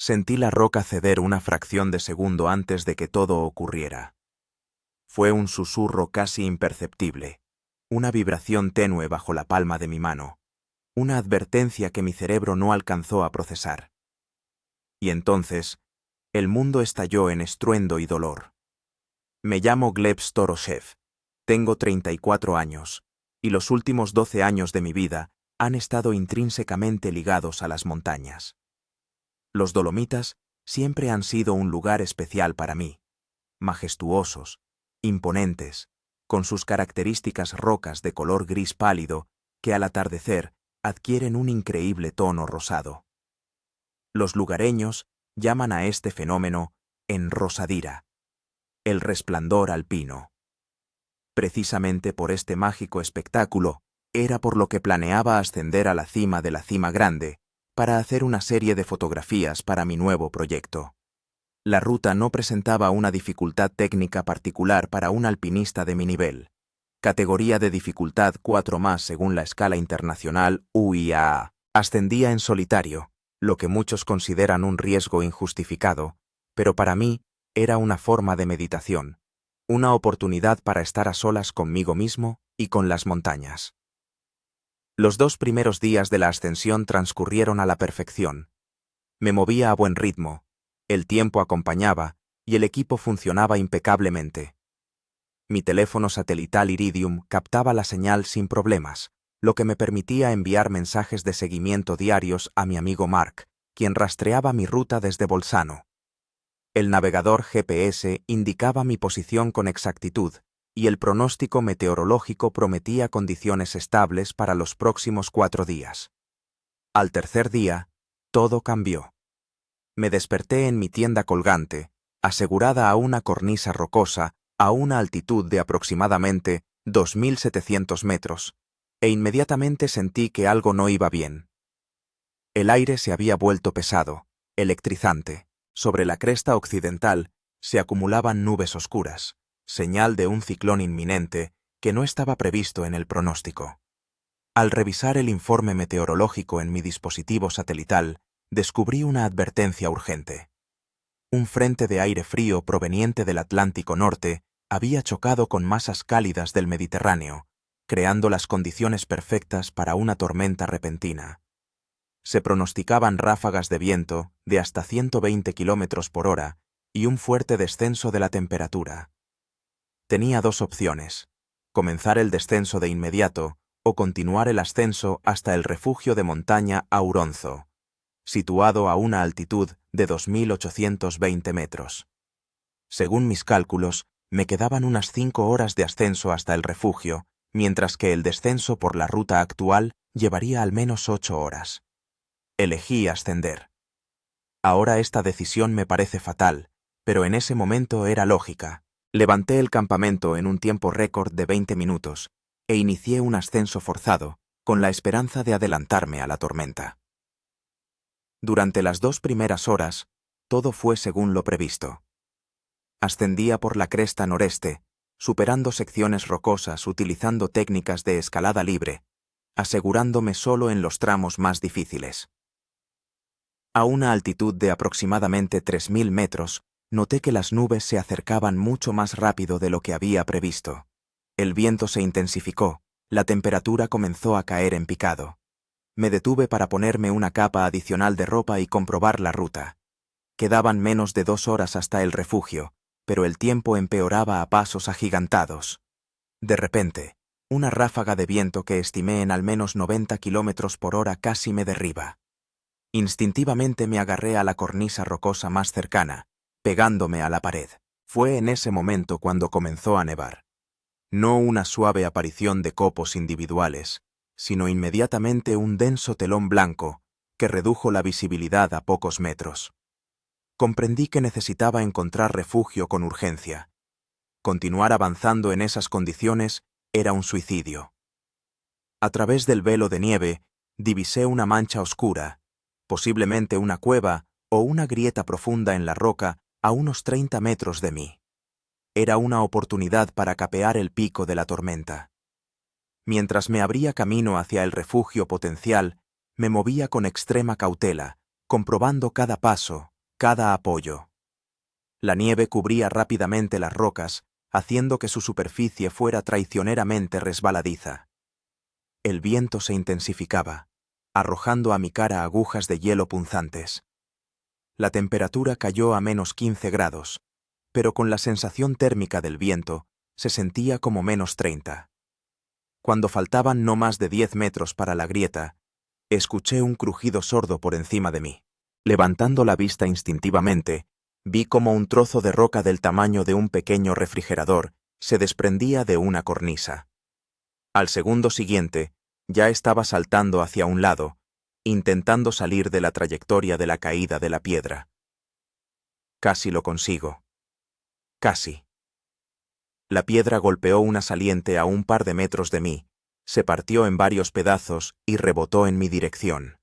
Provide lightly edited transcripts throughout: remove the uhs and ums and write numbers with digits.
Sentí la roca ceder una fracción de segundo antes de que todo ocurriera. Fue un susurro casi imperceptible, una vibración tenue bajo la palma de mi mano, una advertencia que mi cerebro no alcanzó a procesar. Y entonces, el mundo estalló en estruendo y dolor. Me llamo Gleb Storoshev, tengo 34 años, y los últimos 12 años de mi vida han estado intrínsecamente ligados a las montañas. Los Dolomitas siempre han sido un lugar especial para mí, majestuosos, imponentes, con sus características rocas de color gris pálido que al atardecer adquieren un increíble tono rosado. Los lugareños llaman a este fenómeno enrosadira, el resplandor alpino. Precisamente por este mágico espectáculo era por lo que planeaba ascender a la cima de la Cima Grande para hacer una serie de fotografías para mi nuevo proyecto. La ruta no presentaba una dificultad técnica particular para un alpinista de mi nivel. Categoría de dificultad 4+ según la escala internacional UIAA. Ascendía en solitario, lo que muchos consideran un riesgo injustificado, pero para mí era una forma de meditación, una oportunidad para estar a solas conmigo mismo y con las montañas. Los 2 primeros días de la ascensión transcurrieron a la perfección. Me movía a buen ritmo, el tiempo acompañaba y el equipo funcionaba impecablemente. Mi teléfono satelital Iridium captaba la señal sin problemas, lo que me permitía enviar mensajes de seguimiento diarios a mi amigo Mark, quien rastreaba mi ruta desde Bolzano. El navegador GPS indicaba mi posición con exactitud y el pronóstico meteorológico prometía condiciones estables para los próximos 4 días. Al tercer día, todo cambió. Me desperté en mi tienda colgante, asegurada a una cornisa rocosa a una altitud de aproximadamente 2.700 metros, e inmediatamente sentí que algo no iba bien. El aire se había vuelto pesado, electrizante. Sobre la cresta occidental se acumulaban nubes oscuras, señal de un ciclón inminente que no estaba previsto en el pronóstico. Al revisar el informe meteorológico en mi dispositivo satelital, descubrí una advertencia urgente. Un frente de aire frío proveniente del Atlántico Norte había chocado con masas cálidas del Mediterráneo, creando las condiciones perfectas para una tormenta repentina. Se pronosticaban ráfagas de viento de hasta 120 km/h y un fuerte descenso de la temperatura. Tenía 2 opciones: comenzar el descenso de inmediato o continuar el ascenso hasta el refugio de montaña Auronzo, situado a una altitud de 2.820 metros. Según mis cálculos, me quedaban unas 5 horas de ascenso hasta el refugio, mientras que el descenso por la ruta actual llevaría al menos 8 horas. Elegí ascender. Ahora esta decisión me parece fatal, pero en ese momento era lógica. Levanté el campamento en un tiempo récord de 20 minutos e inicié un ascenso forzado, con la esperanza de adelantarme a la tormenta. Durante las 2 primeras horas, todo fue según lo previsto. Ascendía por la cresta noreste, superando secciones rocosas utilizando técnicas de escalada libre, asegurándome solo en los tramos más difíciles. A una altitud de aproximadamente 3.000 metros, noté que las nubes se acercaban mucho más rápido de lo que había previsto. El viento se intensificó, la temperatura comenzó a caer en picado. Me detuve para ponerme una capa adicional de ropa y comprobar la ruta. Quedaban menos de 2 horas hasta el refugio, pero el tiempo empeoraba a pasos agigantados. De repente, una ráfaga de viento que estimé en al menos 90 km/h casi me derriba. Instintivamente me agarré a la cornisa rocosa más cercana, pegándome a la pared. Fue en ese momento cuando comenzó a nevar. No una suave aparición de copos individuales, sino inmediatamente un denso telón blanco que redujo la visibilidad a pocos metros. Comprendí que necesitaba encontrar refugio con urgencia. Continuar avanzando en esas condiciones era un suicidio. A través del velo de nieve, divisé una mancha oscura, posiblemente una cueva o una grieta profunda en la roca a unos 30 metros de mí. Era una oportunidad para capear el pico de la tormenta. Mientras me abría camino hacia el refugio potencial, me movía con extrema cautela, comprobando cada paso, cada apoyo. La nieve cubría rápidamente las rocas, haciendo que su superficie fuera traicioneramente resbaladiza. El viento se intensificaba, arrojando a mi cara agujas de hielo punzantes. La temperatura cayó a -15 grados, pero con la sensación térmica del viento, se sentía como -30. Cuando faltaban no más de 10 metros para la grieta, escuché un crujido sordo por encima de mí. Levantando la vista instintivamente, vi como un trozo de roca del tamaño de un pequeño refrigerador se desprendía de una cornisa. Al segundo siguiente, ya estaba saltando hacia un lado, intentando salir de la trayectoria de la caída de la piedra. Casi lo consigo. Casi. La piedra golpeó una saliente a un par de metros de mí, se partió en varios pedazos y rebotó en mi dirección.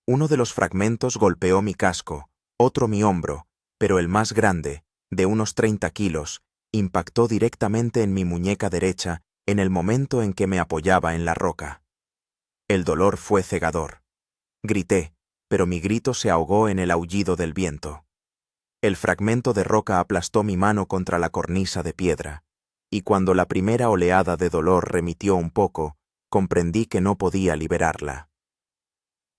Uno de los fragmentos golpeó mi casco, otro mi hombro, pero el más grande, de unos 30 kilos, impactó directamente en mi muñeca derecha en el momento en que me apoyaba en la roca. El dolor fue cegador. Grité, pero mi grito se ahogó en el aullido del viento. El fragmento de roca aplastó mi mano contra la cornisa de piedra, y cuando la primera oleada de dolor remitió un poco, comprendí que no podía liberarla.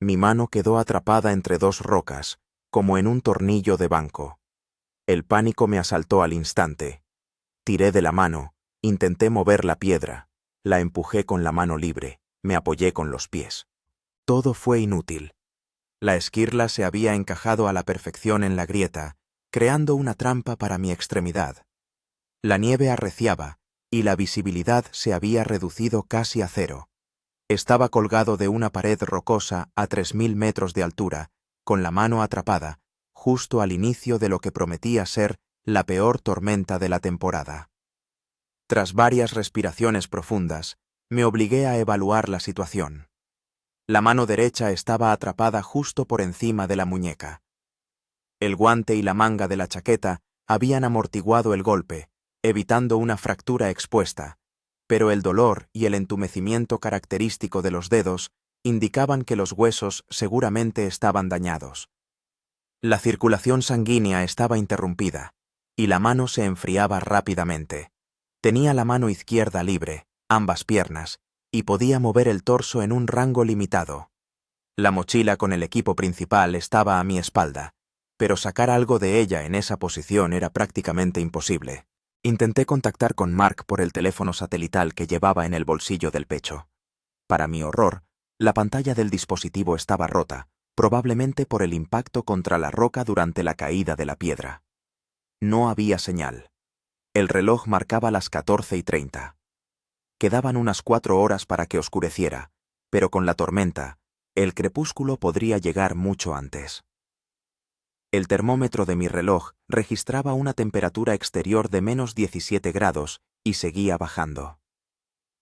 Mi mano quedó atrapada entre dos rocas, como en un tornillo de banco. El pánico me asaltó al instante. Tiré de la mano, intenté mover la piedra, la empujé con la mano libre, me apoyé con los pies. Todo fue inútil. La esquirla se había encajado a la perfección en la grieta, creando una trampa para mi extremidad. La nieve arreciaba, y la visibilidad se había reducido casi a cero. Estaba colgado de una pared rocosa a 3000 metros de altura, con la mano atrapada, justo al inicio de lo que prometía ser la peor tormenta de la temporada. Tras varias respiraciones profundas, me obligué a evaluar la situación. La mano derecha estaba atrapada justo por encima de la muñeca. El guante y la manga de la chaqueta habían amortiguado el golpe, evitando una fractura expuesta, pero el dolor y el entumecimiento característico de los dedos indicaban que los huesos seguramente estaban dañados. La circulación sanguínea estaba interrumpida, y la mano se enfriaba rápidamente. Tenía la mano izquierda libre, ambas piernas, y podía mover el torso en un rango limitado. La mochila con el equipo principal estaba a mi espalda, pero sacar algo de ella en esa posición era prácticamente imposible. Intenté contactar con Mark por el teléfono satelital que llevaba en el bolsillo del pecho. Para mi horror, la pantalla del dispositivo estaba rota, probablemente por el impacto contra la roca durante la caída de la piedra. No había señal. El reloj marcaba las 14:30. Quedaban unas 4 horas para que oscureciera, pero con la tormenta, el crepúsculo podría llegar mucho antes. El termómetro de mi reloj registraba una temperatura exterior de -17 grados y seguía bajando.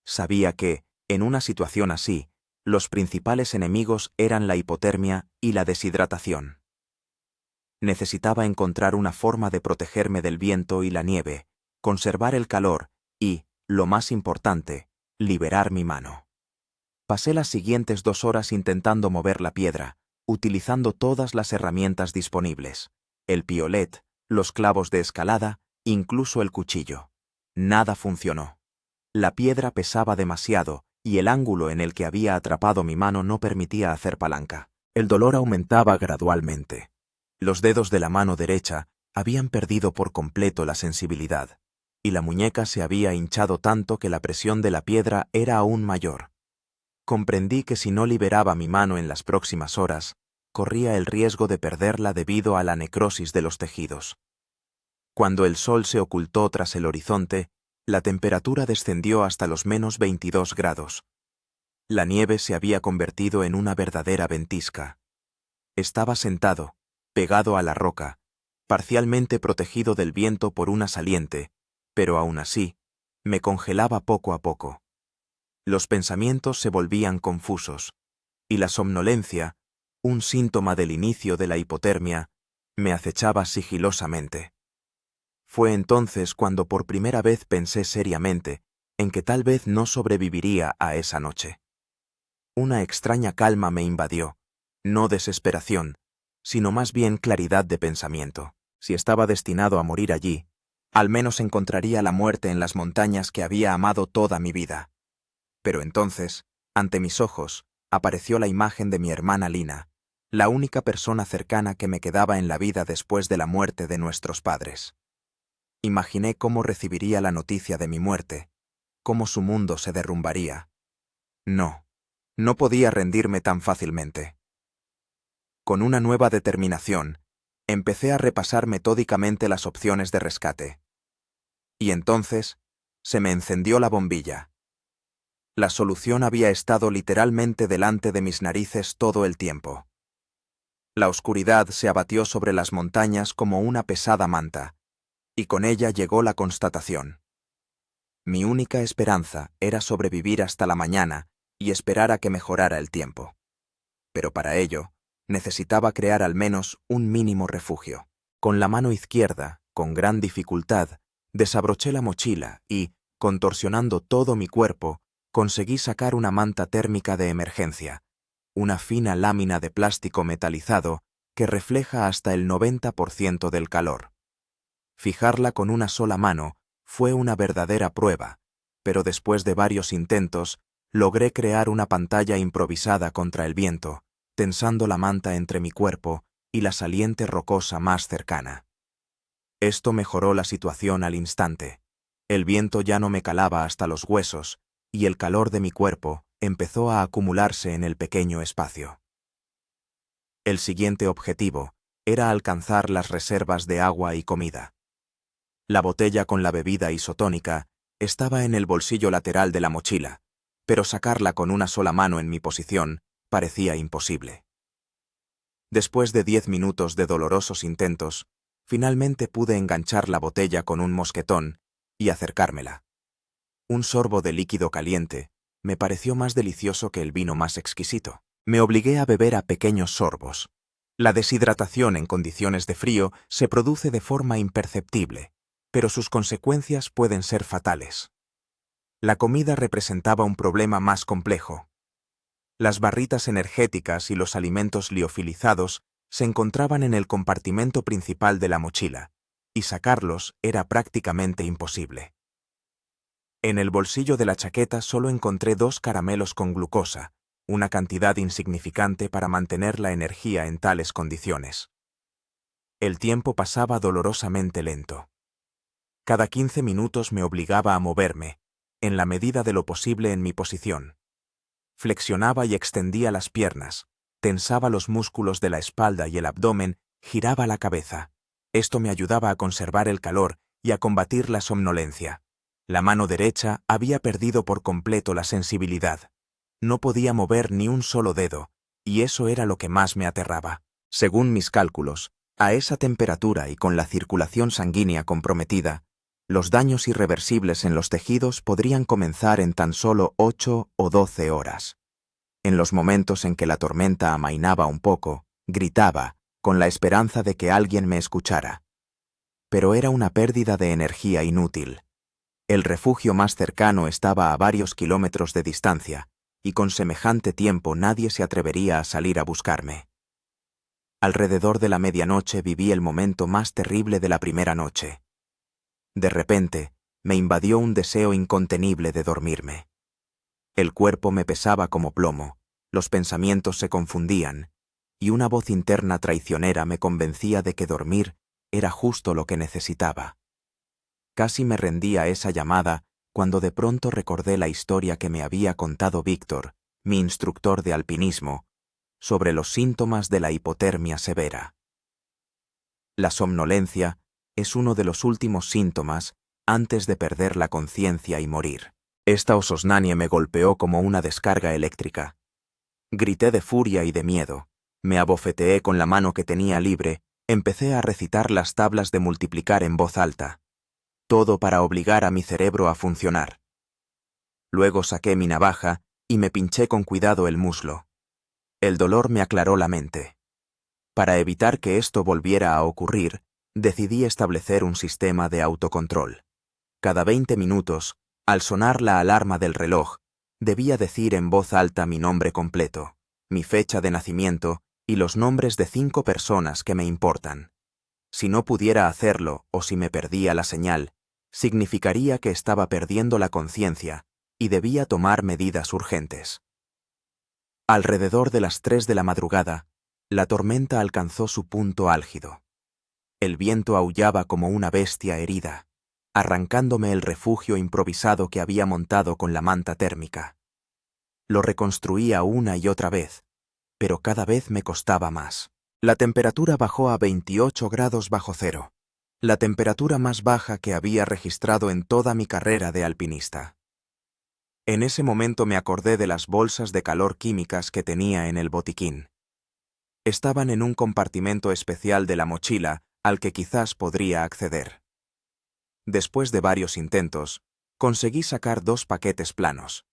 Sabía que, en una situación así, los principales enemigos eran la hipotermia y la deshidratación. Necesitaba encontrar una forma de protegerme del viento y la nieve, conservar el calor y, lo más importante, liberar mi mano. Pasé las siguientes 2 horas intentando mover la piedra, utilizando todas las herramientas disponibles, el piolet, los clavos de escalada, incluso el cuchillo. Nada funcionó. La piedra pesaba demasiado y el ángulo en el que había atrapado mi mano no permitía hacer palanca. El dolor aumentaba gradualmente. Los dedos de la mano derecha habían perdido por completo la sensibilidad, y la muñeca se había hinchado tanto que la presión de la piedra era aún mayor. Comprendí que si no liberaba mi mano en las próximas horas, corría el riesgo de perderla debido a la necrosis de los tejidos. Cuando el sol se ocultó tras el horizonte, la temperatura descendió hasta los -22 grados. La nieve se había convertido en una verdadera ventisca. Estaba sentado, pegado a la roca, parcialmente protegido del viento por una saliente, pero aún así, me congelaba poco a poco. Los pensamientos se volvían confusos, y la somnolencia, un síntoma del inicio de la hipotermia, me acechaba sigilosamente. Fue entonces cuando por primera vez pensé seriamente en que tal vez no sobreviviría a esa noche. Una extraña calma me invadió, no desesperación, sino más bien claridad de pensamiento. Si estaba destinado a morir allí, al menos encontraría la muerte en las montañas que había amado toda mi vida. Pero entonces, ante mis ojos, apareció la imagen de mi hermana Lina, la única persona cercana que me quedaba en la vida después de la muerte de nuestros padres. Imaginé cómo recibiría la noticia de mi muerte, cómo su mundo se derrumbaría. No podía rendirme tan fácilmente. Con una nueva determinación, empecé a repasar metódicamente las opciones de rescate. Y entonces, se me encendió la bombilla. La solución había estado literalmente delante de mis narices todo el tiempo. La oscuridad se abatió sobre las montañas como una pesada manta, y con ella llegó la constatación. Mi única esperanza era sobrevivir hasta la mañana y esperar a que mejorara el tiempo. Pero para ello, necesitaba crear al menos un mínimo refugio. Con la mano izquierda, con gran dificultad, desabroché la mochila y, contorsionando todo mi cuerpo, conseguí sacar una manta térmica de emergencia, una fina lámina de plástico metalizado que refleja hasta el 90% del calor. Fijarla con una sola mano fue una verdadera prueba, pero después de varios intentos, logré crear una pantalla improvisada contra el viento, tensando la manta entre mi cuerpo y la saliente rocosa más cercana. Esto mejoró la situación al instante. El viento ya no me calaba hasta los huesos, y el calor de mi cuerpo empezó a acumularse en el pequeño espacio. El siguiente objetivo era alcanzar las reservas de agua y comida. La botella con la bebida isotónica estaba en el bolsillo lateral de la mochila, pero sacarla con una sola mano en mi posición parecía imposible. Después de 10 minutos de dolorosos intentos, finalmente pude enganchar la botella con un mosquetón y acercármela. Un sorbo de líquido caliente me pareció más delicioso que el vino más exquisito. Me obligué a beber a pequeños sorbos. La deshidratación en condiciones de frío se produce de forma imperceptible, pero sus consecuencias pueden ser fatales. La comida representaba un problema más complejo. Las barritas energéticas y los alimentos liofilizados se encontraban en el compartimento principal de la mochila, y sacarlos era prácticamente imposible. En el bolsillo de la chaqueta solo encontré 2 caramelos con glucosa, una cantidad insignificante para mantener la energía en tales condiciones. El tiempo pasaba dolorosamente lento. Cada 15 minutos me obligaba a moverme, en la medida de lo posible en mi posición. Flexionaba y extendía las piernas, tensaba los músculos de la espalda y el abdomen, giraba la cabeza. Esto me ayudaba a conservar el calor y a combatir la somnolencia. La mano derecha había perdido por completo la sensibilidad. No podía mover ni un solo dedo, y eso era lo que más me aterraba. Según mis cálculos, a esa temperatura y con la circulación sanguínea comprometida, los daños irreversibles en los tejidos podrían comenzar en tan solo 8 o 12 horas. En los momentos en que la tormenta amainaba un poco, gritaba, con la esperanza de que alguien me escuchara. Pero era una pérdida de energía inútil. El refugio más cercano estaba a varios kilómetros de distancia, y con semejante tiempo nadie se atrevería a salir a buscarme. Alrededor de la medianoche viví el momento más terrible de la primera noche. De repente, me invadió un deseo incontenible de dormirme. El cuerpo me pesaba como plomo, los pensamientos se confundían, y una voz interna traicionera me convencía de que dormir era justo lo que necesitaba. Casi me rendí a esa llamada cuando de pronto recordé la historia que me había contado Víctor, mi instructor de alpinismo, sobre los síntomas de la hipotermia severa. La somnolencia es uno de los últimos síntomas antes de perder la conciencia y morir. Esta ososnanie me golpeó como una descarga eléctrica. Grité de furia y de miedo, me abofeteé con la mano que tenía libre, empecé a recitar las tablas de multiplicar en voz alta. Todo para obligar a mi cerebro a funcionar. Luego saqué mi navaja y me pinché con cuidado el muslo. El dolor me aclaró la mente. Para evitar que esto volviera a ocurrir, decidí establecer un sistema de autocontrol. Cada 20 minutos, al sonar la alarma del reloj, debía decir en voz alta mi nombre completo, mi fecha de nacimiento y los nombres de 5 personas que me importan. Si no pudiera hacerlo o si me perdía la señal, significaría que estaba perdiendo la conciencia y debía tomar medidas urgentes. Alrededor de las 3 de la madrugada, la tormenta alcanzó su punto álgido. El viento aullaba como una bestia herida, arrancándome el refugio improvisado que había montado con la manta térmica. Lo reconstruía una y otra vez, pero cada vez me costaba más. La temperatura bajó a 28 grados bajo cero, la temperatura más baja que había registrado en toda mi carrera de alpinista. En ese momento me acordé de las bolsas de calor químicas que tenía en el botiquín. Estaban en un compartimento especial de la mochila al que quizás podría acceder. Después de varios intentos, conseguí sacar 2 paquetes planos.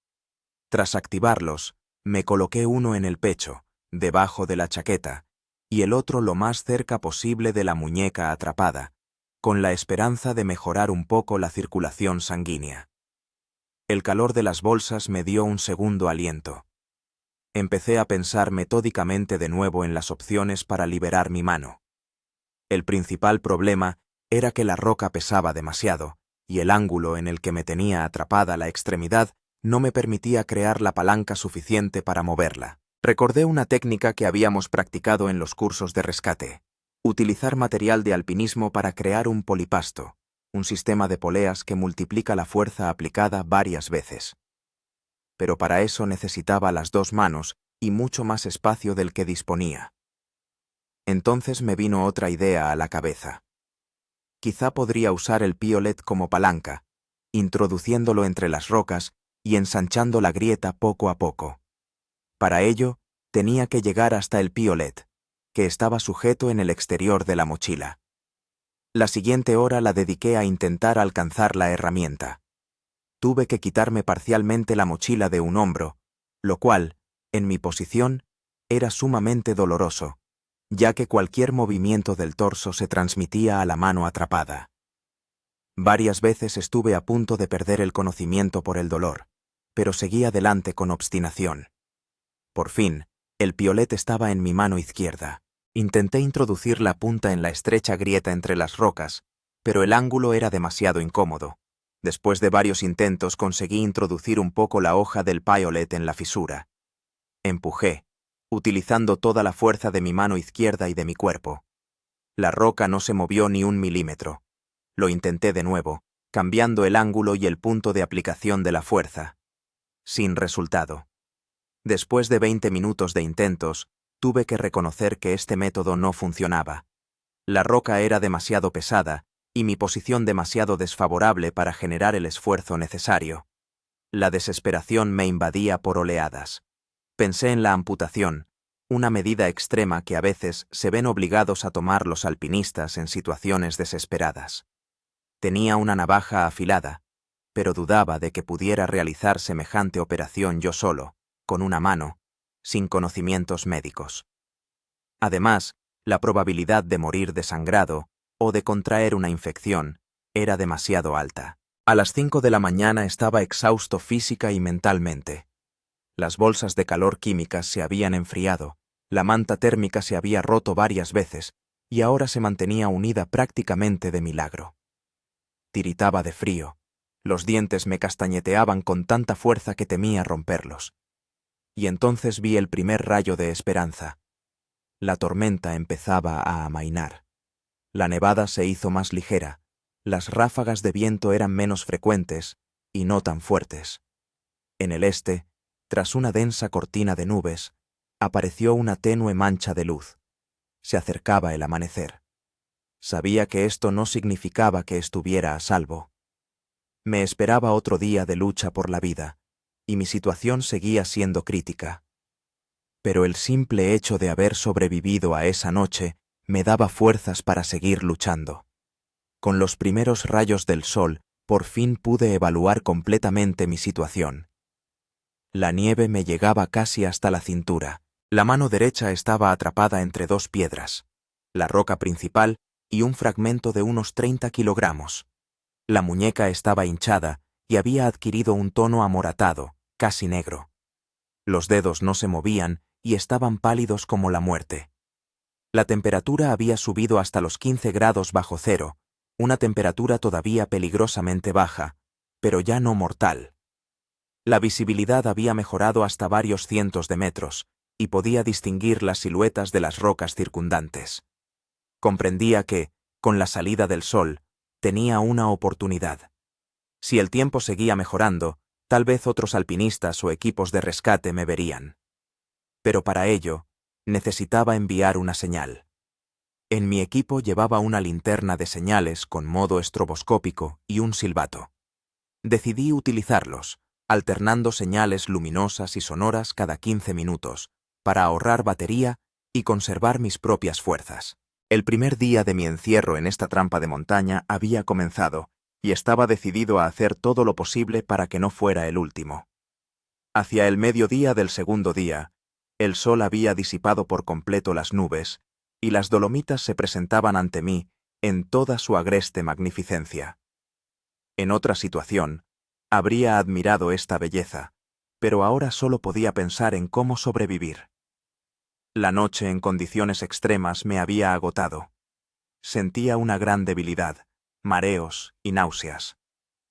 Tras activarlos, me coloqué uno en el pecho, debajo de la chaqueta, y el otro lo más cerca posible de la muñeca atrapada, con la esperanza de mejorar un poco la circulación sanguínea. El calor de las bolsas me dio un segundo aliento. Empecé a pensar metódicamente de nuevo en las opciones para liberar mi mano. El principal problema era que la roca pesaba demasiado, y el ángulo en el que me tenía atrapada la extremidad no me permitía crear la palanca suficiente para moverla. Recordé una técnica que habíamos practicado en los cursos de rescate: utilizar material de alpinismo para crear un polipasto, un sistema de poleas que multiplica la fuerza aplicada varias veces. Pero para eso necesitaba las 2 manos y mucho más espacio del que disponía. Entonces me vino otra idea a la cabeza. Quizá podría usar el piolet como palanca, introduciéndolo entre las rocas y ensanchando la grieta poco a poco. Para ello, tenía que llegar hasta el piolet, que estaba sujeto en el exterior de la mochila. La siguiente hora la dediqué a intentar alcanzar la herramienta. Tuve que quitarme parcialmente la mochila de un hombro, lo cual, en mi posición, era sumamente doloroso, ya que cualquier movimiento del torso se transmitía a la mano atrapada. Varias veces estuve a punto de perder el conocimiento por el dolor, pero seguí adelante con obstinación. Por fin, el piolet estaba en mi mano izquierda. Intenté introducir la punta en la estrecha grieta entre las rocas, pero el ángulo era demasiado incómodo. Después de varios intentos conseguí introducir un poco la hoja del piolet en la fisura. Empujé, utilizando toda la fuerza de mi mano izquierda y de mi cuerpo. La roca no se movió ni 1 milímetro. Lo intenté de nuevo, cambiando el ángulo y el punto de aplicación de la fuerza. Sin resultado. Después de 20 minutos de intentos, tuve que reconocer que este método no funcionaba. La roca era demasiado pesada y mi posición demasiado desfavorable para generar el esfuerzo necesario. La desesperación me invadía por oleadas. Pensé en la amputación, una medida extrema que a veces se ven obligados a tomar los alpinistas en situaciones desesperadas. Tenía una navaja afilada, pero dudaba de que pudiera realizar semejante operación yo solo, con una mano, sin conocimientos médicos. Además, la probabilidad de morir desangrado o de contraer una infección era demasiado alta. A las 5 de la mañana estaba exhausto física y mentalmente. Las bolsas de calor químicas se habían enfriado, la manta térmica se había roto varias veces y ahora se mantenía unida prácticamente de milagro. Tiritaba de frío, los dientes me castañeteaban con tanta fuerza que temía romperlos. Y entonces vi el primer rayo de esperanza. La tormenta empezaba a amainar. La nevada se hizo más ligera, las ráfagas de viento eran menos frecuentes y no tan fuertes. En el este, tras una densa cortina de nubes, apareció una tenue mancha de luz. Se acercaba el amanecer. Sabía que esto no significaba que estuviera a salvo. Me esperaba otro día de lucha por la vida, y mi situación seguía siendo crítica. Pero el simple hecho de haber sobrevivido a esa noche me daba fuerzas para seguir luchando. Con los primeros rayos del sol, por fin pude evaluar completamente mi situación. La nieve me llegaba casi hasta la cintura. La mano derecha estaba atrapada entre 2 piedras, la roca principal y un fragmento de unos 30 kilogramos. La muñeca estaba hinchada y había adquirido un tono amoratado, casi negro. Los dedos no se movían y estaban pálidos como la muerte. La temperatura había subido hasta los 15 grados bajo cero, una temperatura todavía peligrosamente baja, pero ya no mortal. La visibilidad había mejorado hasta varios cientos de metros, y podía distinguir las siluetas de las rocas circundantes. Comprendía que, con la salida del sol, tenía una oportunidad. Si el tiempo seguía mejorando, tal vez otros alpinistas o equipos de rescate me verían. Pero para ello, necesitaba enviar una señal. En mi equipo llevaba una linterna de señales con modo estroboscópico y un silbato. Decidí utilizarlos, alternando señales luminosas y sonoras cada 15 minutos, para ahorrar batería y conservar mis propias fuerzas. El primer día de mi encierro en esta trampa de montaña había comenzado, y estaba decidido a hacer todo lo posible para que no fuera el último. Hacia el mediodía del segundo día, el sol había disipado por completo las nubes, y las Dolomitas se presentaban ante mí en toda su agreste magnificencia. En otra situación, habría admirado esta belleza, pero ahora solo podía pensar en cómo sobrevivir. La noche en condiciones extremas me había agotado. Sentía una gran debilidad, mareos y náuseas,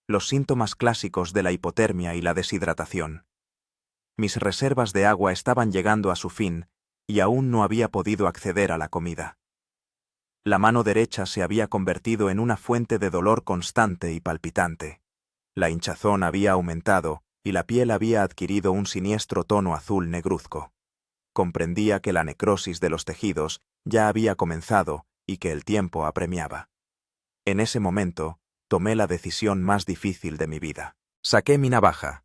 los síntomas clásicos de la hipotermia y la deshidratación. Mis reservas de agua estaban llegando a su fin y aún no había podido acceder a la comida. La mano derecha se había convertido en una fuente de dolor constante y palpitante. La hinchazón había aumentado y la piel había adquirido un siniestro tono azul negruzco. Comprendía que la necrosis de los tejidos ya había comenzado y que el tiempo apremiaba. En ese momento, tomé la decisión más difícil de mi vida. Saqué mi navaja,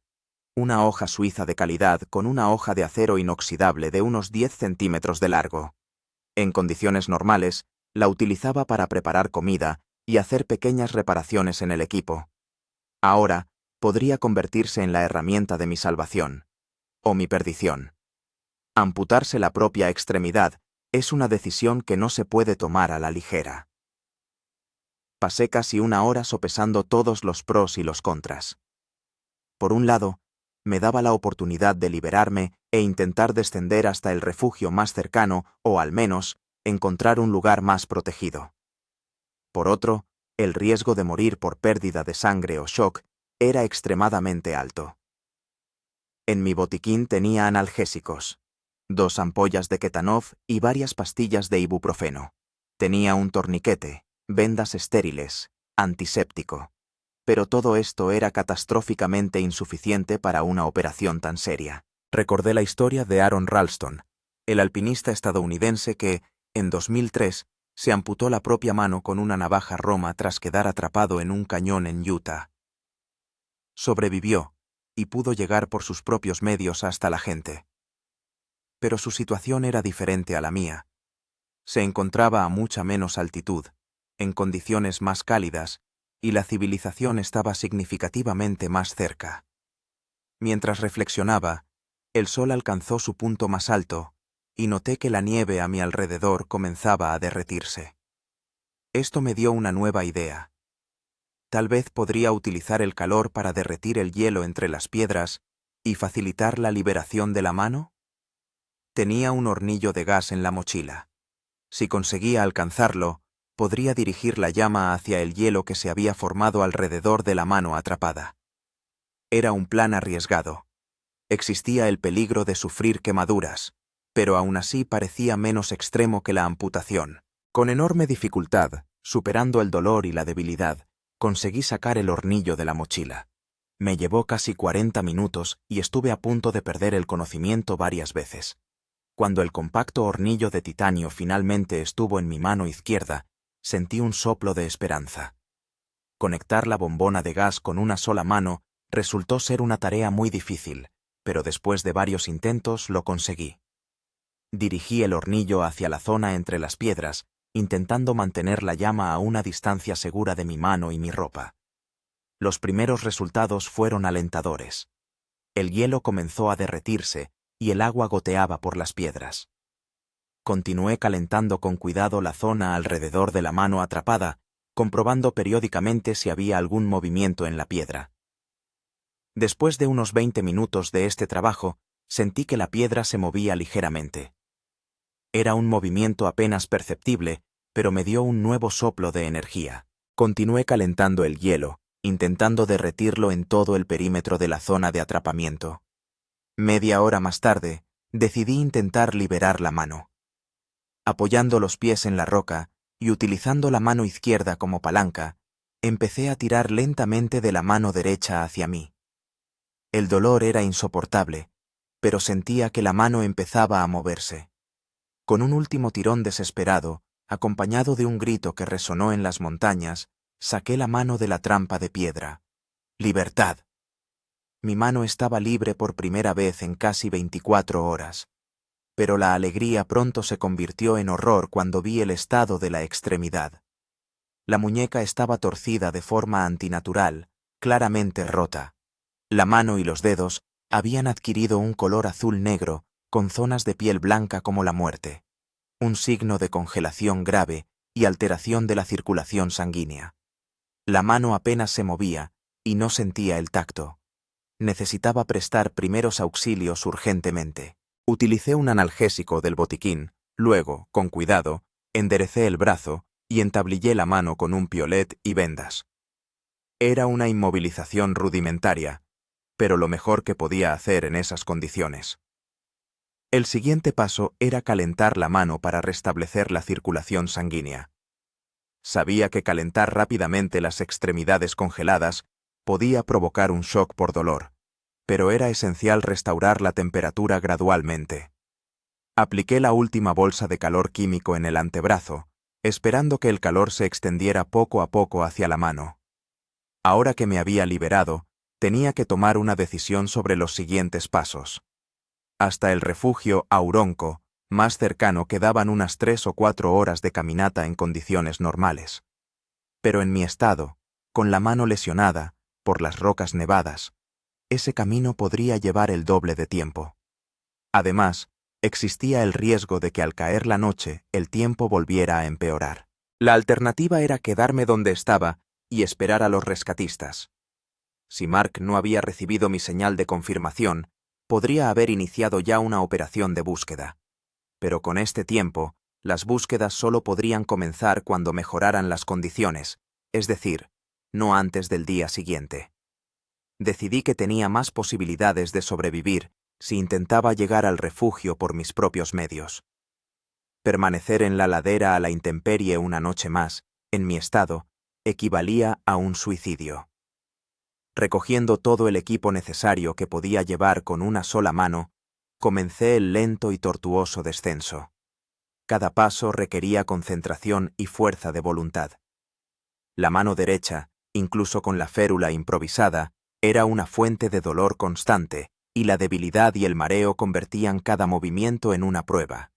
una hoja suiza de calidad con una hoja de acero inoxidable de unos 10 centímetros de largo. En condiciones normales, la utilizaba para preparar comida y hacer pequeñas reparaciones en el equipo. Ahora, podría convertirse en la herramienta de mi salvación, o mi perdición. Amputarse la propia extremidad es una decisión que no se puede tomar a la ligera. Pasé casi una hora sopesando todos los pros y los contras. Por un lado, me daba la oportunidad de liberarme e intentar descender hasta el refugio más cercano o, al menos, encontrar un lugar más protegido. Por otro, el riesgo de morir por pérdida de sangre o shock era extremadamente alto. En mi botiquín tenía analgésicos, 2 ampollas de ketanov y varias pastillas de ibuprofeno. Tenía un torniquete, vendas estériles, antiséptico. Pero todo esto era catastróficamente insuficiente para una operación tan seria. Recordé la historia de Aaron Ralston, el alpinista estadounidense que, en 2003, se amputó la propia mano con una navaja roma tras quedar atrapado en un cañón en Utah. Sobrevivió, y pudo llegar por sus propios medios hasta la gente. Pero su situación era diferente a la mía. Se encontraba a mucha menos altitud, en condiciones más cálidas, y la civilización estaba significativamente más cerca. Mientras reflexionaba, el sol alcanzó su punto más alto, y noté que la nieve a mi alrededor comenzaba a derretirse. Esto me dio una nueva idea. Tal vez podría utilizar el calor para derretir el hielo entre las piedras y facilitar la liberación de la mano. Tenía un hornillo de gas en la mochila. Si conseguía alcanzarlo, podría dirigir la llama hacia el hielo que se había formado alrededor de la mano atrapada. Era un plan arriesgado. Existía el peligro de sufrir quemaduras, pero aún así parecía menos extremo que la amputación. Con enorme dificultad, superando el dolor y la debilidad, conseguí sacar el hornillo de la mochila. Me llevó casi 40 minutos y estuve a punto de perder el conocimiento varias veces. Cuando el compacto hornillo de titanio finalmente estuvo en mi mano izquierda, sentí un soplo de esperanza. Conectar la bombona de gas con una sola mano resultó ser una tarea muy difícil, pero después de varios intentos lo conseguí. Dirigí el hornillo hacia la zona entre las piedras, intentando mantener la llama a una distancia segura de mi mano y mi ropa. Los primeros resultados fueron alentadores. El hielo comenzó a derretirse y el agua goteaba por las piedras. Continué calentando con cuidado la zona alrededor de la mano atrapada, comprobando periódicamente si había algún movimiento en la piedra. Después de unos 20 minutos de este trabajo, Sentí que la piedra se movía ligeramente. Era un movimiento apenas perceptible, pero me dio un nuevo soplo de energía. Continué calentando el hielo, intentando derretirlo en todo el perímetro de la zona de atrapamiento. Media hora más tarde, decidí intentar liberar la mano. Apoyando los pies en la roca y utilizando la mano izquierda como palanca, empecé a tirar lentamente de la mano derecha hacia mí. El dolor era insoportable, pero sentía que la mano empezaba a moverse. Con un último tirón desesperado, acompañado de un grito que resonó en las montañas, saqué la mano de la trampa de piedra. ¡Libertad! Mi mano estaba libre por primera vez en casi 24 horas. Pero la alegría pronto se convirtió en horror cuando vi el estado de la extremidad. La muñeca estaba torcida de forma antinatural, claramente rota. La mano y los dedos habían adquirido un color azul-negro con zonas de piel blanca como la muerte, un signo de congelación grave y alteración de la circulación sanguínea. La mano apenas se movía y no sentía el tacto. Necesitaba prestar primeros auxilios urgentemente. Utilicé un analgésico del botiquín, luego, con cuidado, enderecé el brazo y entablillé la mano con un piolet y vendas. Era una inmovilización rudimentaria, pero lo mejor que podía hacer en esas condiciones. El siguiente paso era calentar la mano para restablecer la circulación sanguínea. Sabía que calentar rápidamente las extremidades congeladas podía provocar un shock por dolor, pero era esencial restaurar la temperatura gradualmente. Apliqué la última bolsa de calor químico en el antebrazo, esperando que el calor se extendiera poco a poco hacia la mano. Ahora que me había liberado, tenía que tomar una decisión sobre los siguientes pasos. Hasta el refugio Auronco, más cercano, quedaban unas 3 o 4 horas de caminata en condiciones normales. Pero en mi estado, con la mano lesionada, por las rocas nevadas, ese camino podría llevar el doble de tiempo. Además, existía el riesgo de que al caer la noche el tiempo volviera a empeorar. La alternativa era quedarme donde estaba y esperar a los rescatistas. Si Mark no había recibido mi señal de confirmación, podría haber iniciado ya una operación de búsqueda. Pero con este tiempo, las búsquedas solo podrían comenzar cuando mejoraran las condiciones, es decir, no antes del día siguiente. Decidí que tenía más posibilidades de sobrevivir si intentaba llegar al refugio por mis propios medios. Permanecer en la ladera a la intemperie una noche más, en mi estado, equivalía a un suicidio. Recogiendo todo el equipo necesario que podía llevar con una sola mano, comencé el lento y tortuoso descenso. Cada paso requería concentración y fuerza de voluntad. La mano derecha, incluso con la férula improvisada, era una fuente de dolor constante, y la debilidad y el mareo convertían cada movimiento en una prueba.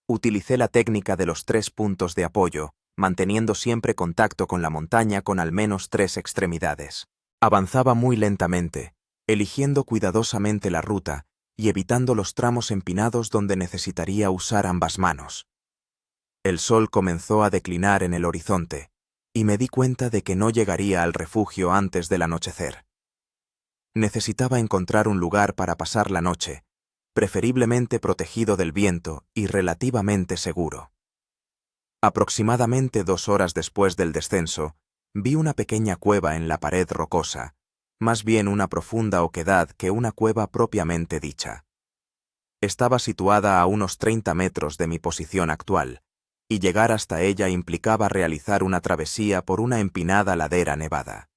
Utilicé la técnica de los 3 puntos de apoyo, manteniendo siempre contacto con la montaña con al menos 3 extremidades. Avanzaba muy lentamente, eligiendo cuidadosamente la ruta y evitando los tramos empinados donde necesitaría usar ambas manos. El sol comenzó a declinar en el horizonte, y me di cuenta de que no llegaría al refugio antes del anochecer. Necesitaba encontrar un lugar para pasar la noche, preferiblemente protegido del viento y relativamente seguro. Aproximadamente 2 horas después del descenso, vi una pequeña cueva en la pared rocosa, más bien una profunda oquedad que una cueva propiamente dicha. Estaba situada a unos 30 metros de mi posición actual, y llegar hasta ella implicaba realizar una travesía por una empinada ladera nevada.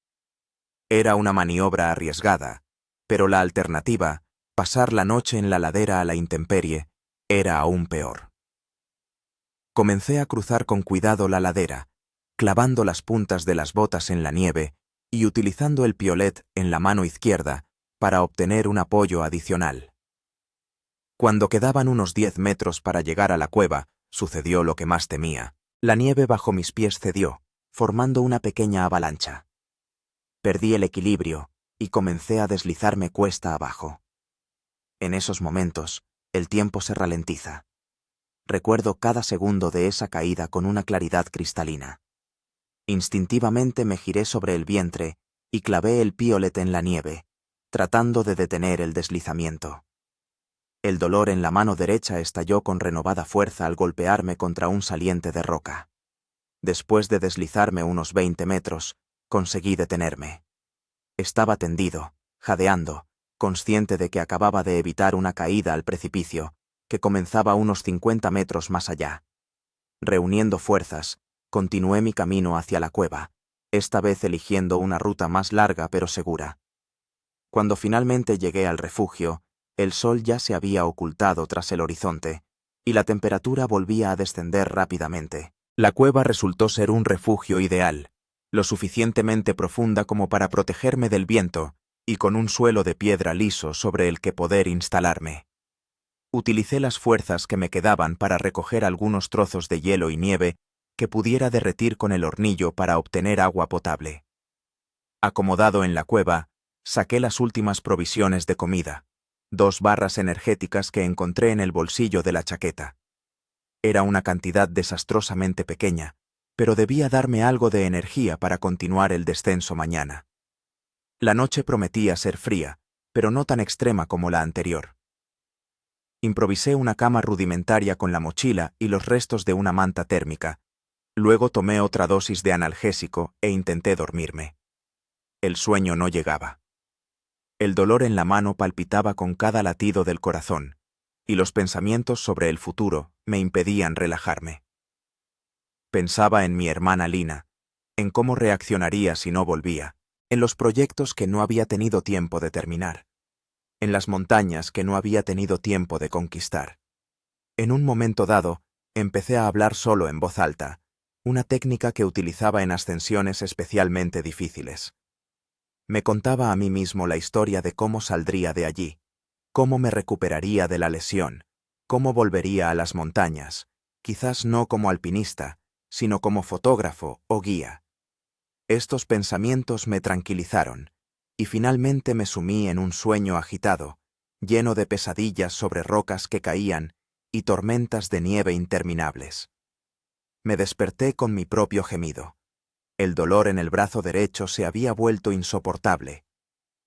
Era una maniobra arriesgada, pero la alternativa, pasar la noche en la ladera a la intemperie, era aún peor. Comencé a cruzar con cuidado la ladera, clavando las puntas de las botas en la nieve y utilizando el piolet en la mano izquierda para obtener un apoyo adicional. Cuando quedaban unos 10 metros para llegar a la cueva, sucedió lo que más temía. La nieve bajo mis pies cedió, formando una pequeña avalancha. Perdí el equilibrio y comencé a deslizarme cuesta abajo. En esos momentos, el tiempo se ralentiza. Recuerdo cada segundo de esa caída con una claridad cristalina. Instintivamente me giré sobre el vientre y clavé el piolet en la nieve, tratando de detener el deslizamiento. El dolor en la mano derecha estalló con renovada fuerza al golpearme contra un saliente de roca. Después de deslizarme unos 20 metros, conseguí detenerme. Estaba tendido, jadeando, consciente de que acababa de evitar una caída al precipicio, que comenzaba unos 50 metros más allá. Reuniendo fuerzas, continué mi camino hacia la cueva, esta vez eligiendo una ruta más larga pero segura. Cuando finalmente llegué al refugio, el sol ya se había ocultado tras el horizonte, y la temperatura volvía a descender rápidamente. La cueva resultó ser un refugio ideal, lo suficientemente profunda como para protegerme del viento, y con un suelo de piedra liso sobre el que poder instalarme. Utilicé las fuerzas que me quedaban para recoger algunos trozos de hielo y nieve que pudiera derretir con el hornillo para obtener agua potable. Acomodado en la cueva, saqué las últimas provisiones de comida, 2 barras energéticas que encontré en el bolsillo de la chaqueta. Era una cantidad desastrosamente pequeña, pero debía darme algo de energía para continuar el descenso mañana. La noche prometía ser fría, pero no tan extrema como la anterior. Improvisé una cama rudimentaria con la mochila y los restos de una manta térmica. Luego tomé otra dosis de analgésico e intenté dormirme. El sueño no llegaba. El dolor en la mano palpitaba con cada latido del corazón, y los pensamientos sobre el futuro me impedían relajarme. Pensaba en mi hermana Lina, en cómo reaccionaría si no volvía, en los proyectos que no había tenido tiempo de terminar, en las montañas que no había tenido tiempo de conquistar. En un momento dado, empecé a hablar solo en voz alta, una técnica que utilizaba en ascensiones especialmente difíciles. Me contaba a mí mismo la historia de cómo saldría de allí, cómo me recuperaría de la lesión, cómo volvería a las montañas, quizás no como alpinista, sino como fotógrafo o guía. Estos pensamientos me tranquilizaron, y finalmente me sumí en un sueño agitado, lleno de pesadillas sobre rocas que caían y tormentas de nieve interminables. Me desperté con mi propio gemido. El dolor en el brazo derecho se había vuelto insoportable.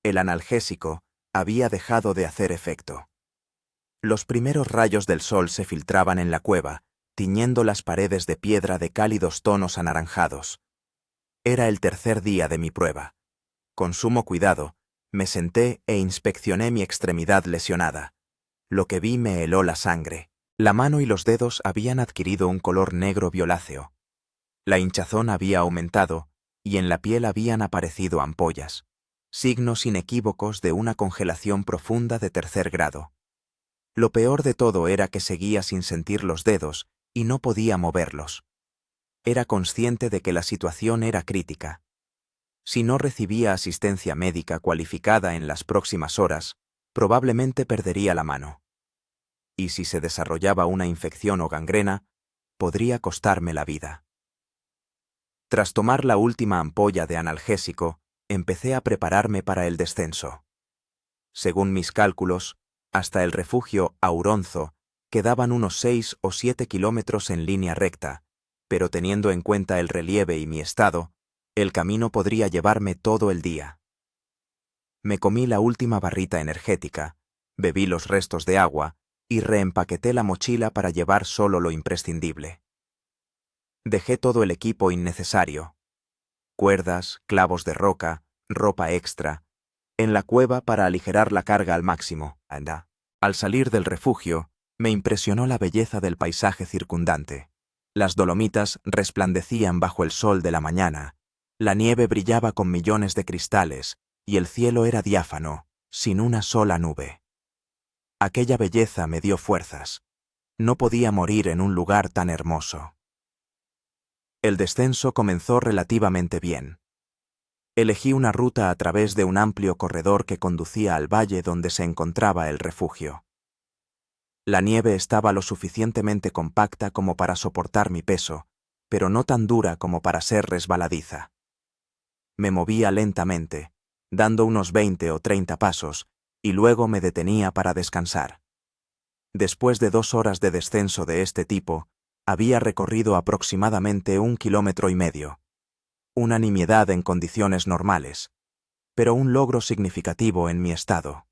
El analgésico había dejado de hacer efecto. Los primeros rayos del sol se filtraban en la cueva, tiñendo las paredes de piedra de cálidos tonos anaranjados. Era el tercer día de mi prueba. Con sumo cuidado, me senté e inspeccioné mi extremidad lesionada. Lo que vi me heló la sangre. La mano y los dedos habían adquirido un color negro violáceo. La hinchazón había aumentado, y en la piel habían aparecido ampollas, signos inequívocos de una congelación profunda de 3er grado. Lo peor de todo era que seguía sin sentir los dedos y no podía moverlos. Era consciente de que la situación era crítica. Si no recibía asistencia médica cualificada en las próximas horas, probablemente perdería la mano. Y si se desarrollaba una infección o gangrena, podría costarme la vida. Tras tomar la última ampolla de analgésico, empecé a prepararme para el descenso. Según mis cálculos, hasta el refugio Auronzo quedaban unos 6 o 7 kilómetros en línea recta, pero teniendo en cuenta el relieve y mi estado, el camino podría llevarme todo el día. Me comí la última barrita energética, bebí los restos de agua y reempaqueté la mochila para llevar solo lo imprescindible. Dejé todo el equipo innecesario: cuerdas, clavos de roca, ropa extra, en la cueva para aligerar la carga al máximo. Al salir del refugio, me impresionó la belleza del paisaje circundante. Las Dolomitas resplandecían bajo el sol de la mañana, la nieve brillaba con millones de cristales y el cielo era diáfano, sin una sola nube. Aquella belleza me dio fuerzas. No podía morir en un lugar tan hermoso. El descenso comenzó relativamente bien. Elegí una ruta a través de un amplio corredor que conducía al valle donde se encontraba el refugio. La nieve estaba lo suficientemente compacta como para soportar mi peso, pero no tan dura como para ser resbaladiza. Me movía lentamente, dando unos 20 o 30 pasos, y luego me detenía para descansar. Después de 2 horas de descenso de este tipo, había recorrido aproximadamente 1,5 kilómetros, una nimiedad en condiciones normales, pero un logro significativo en mi estado.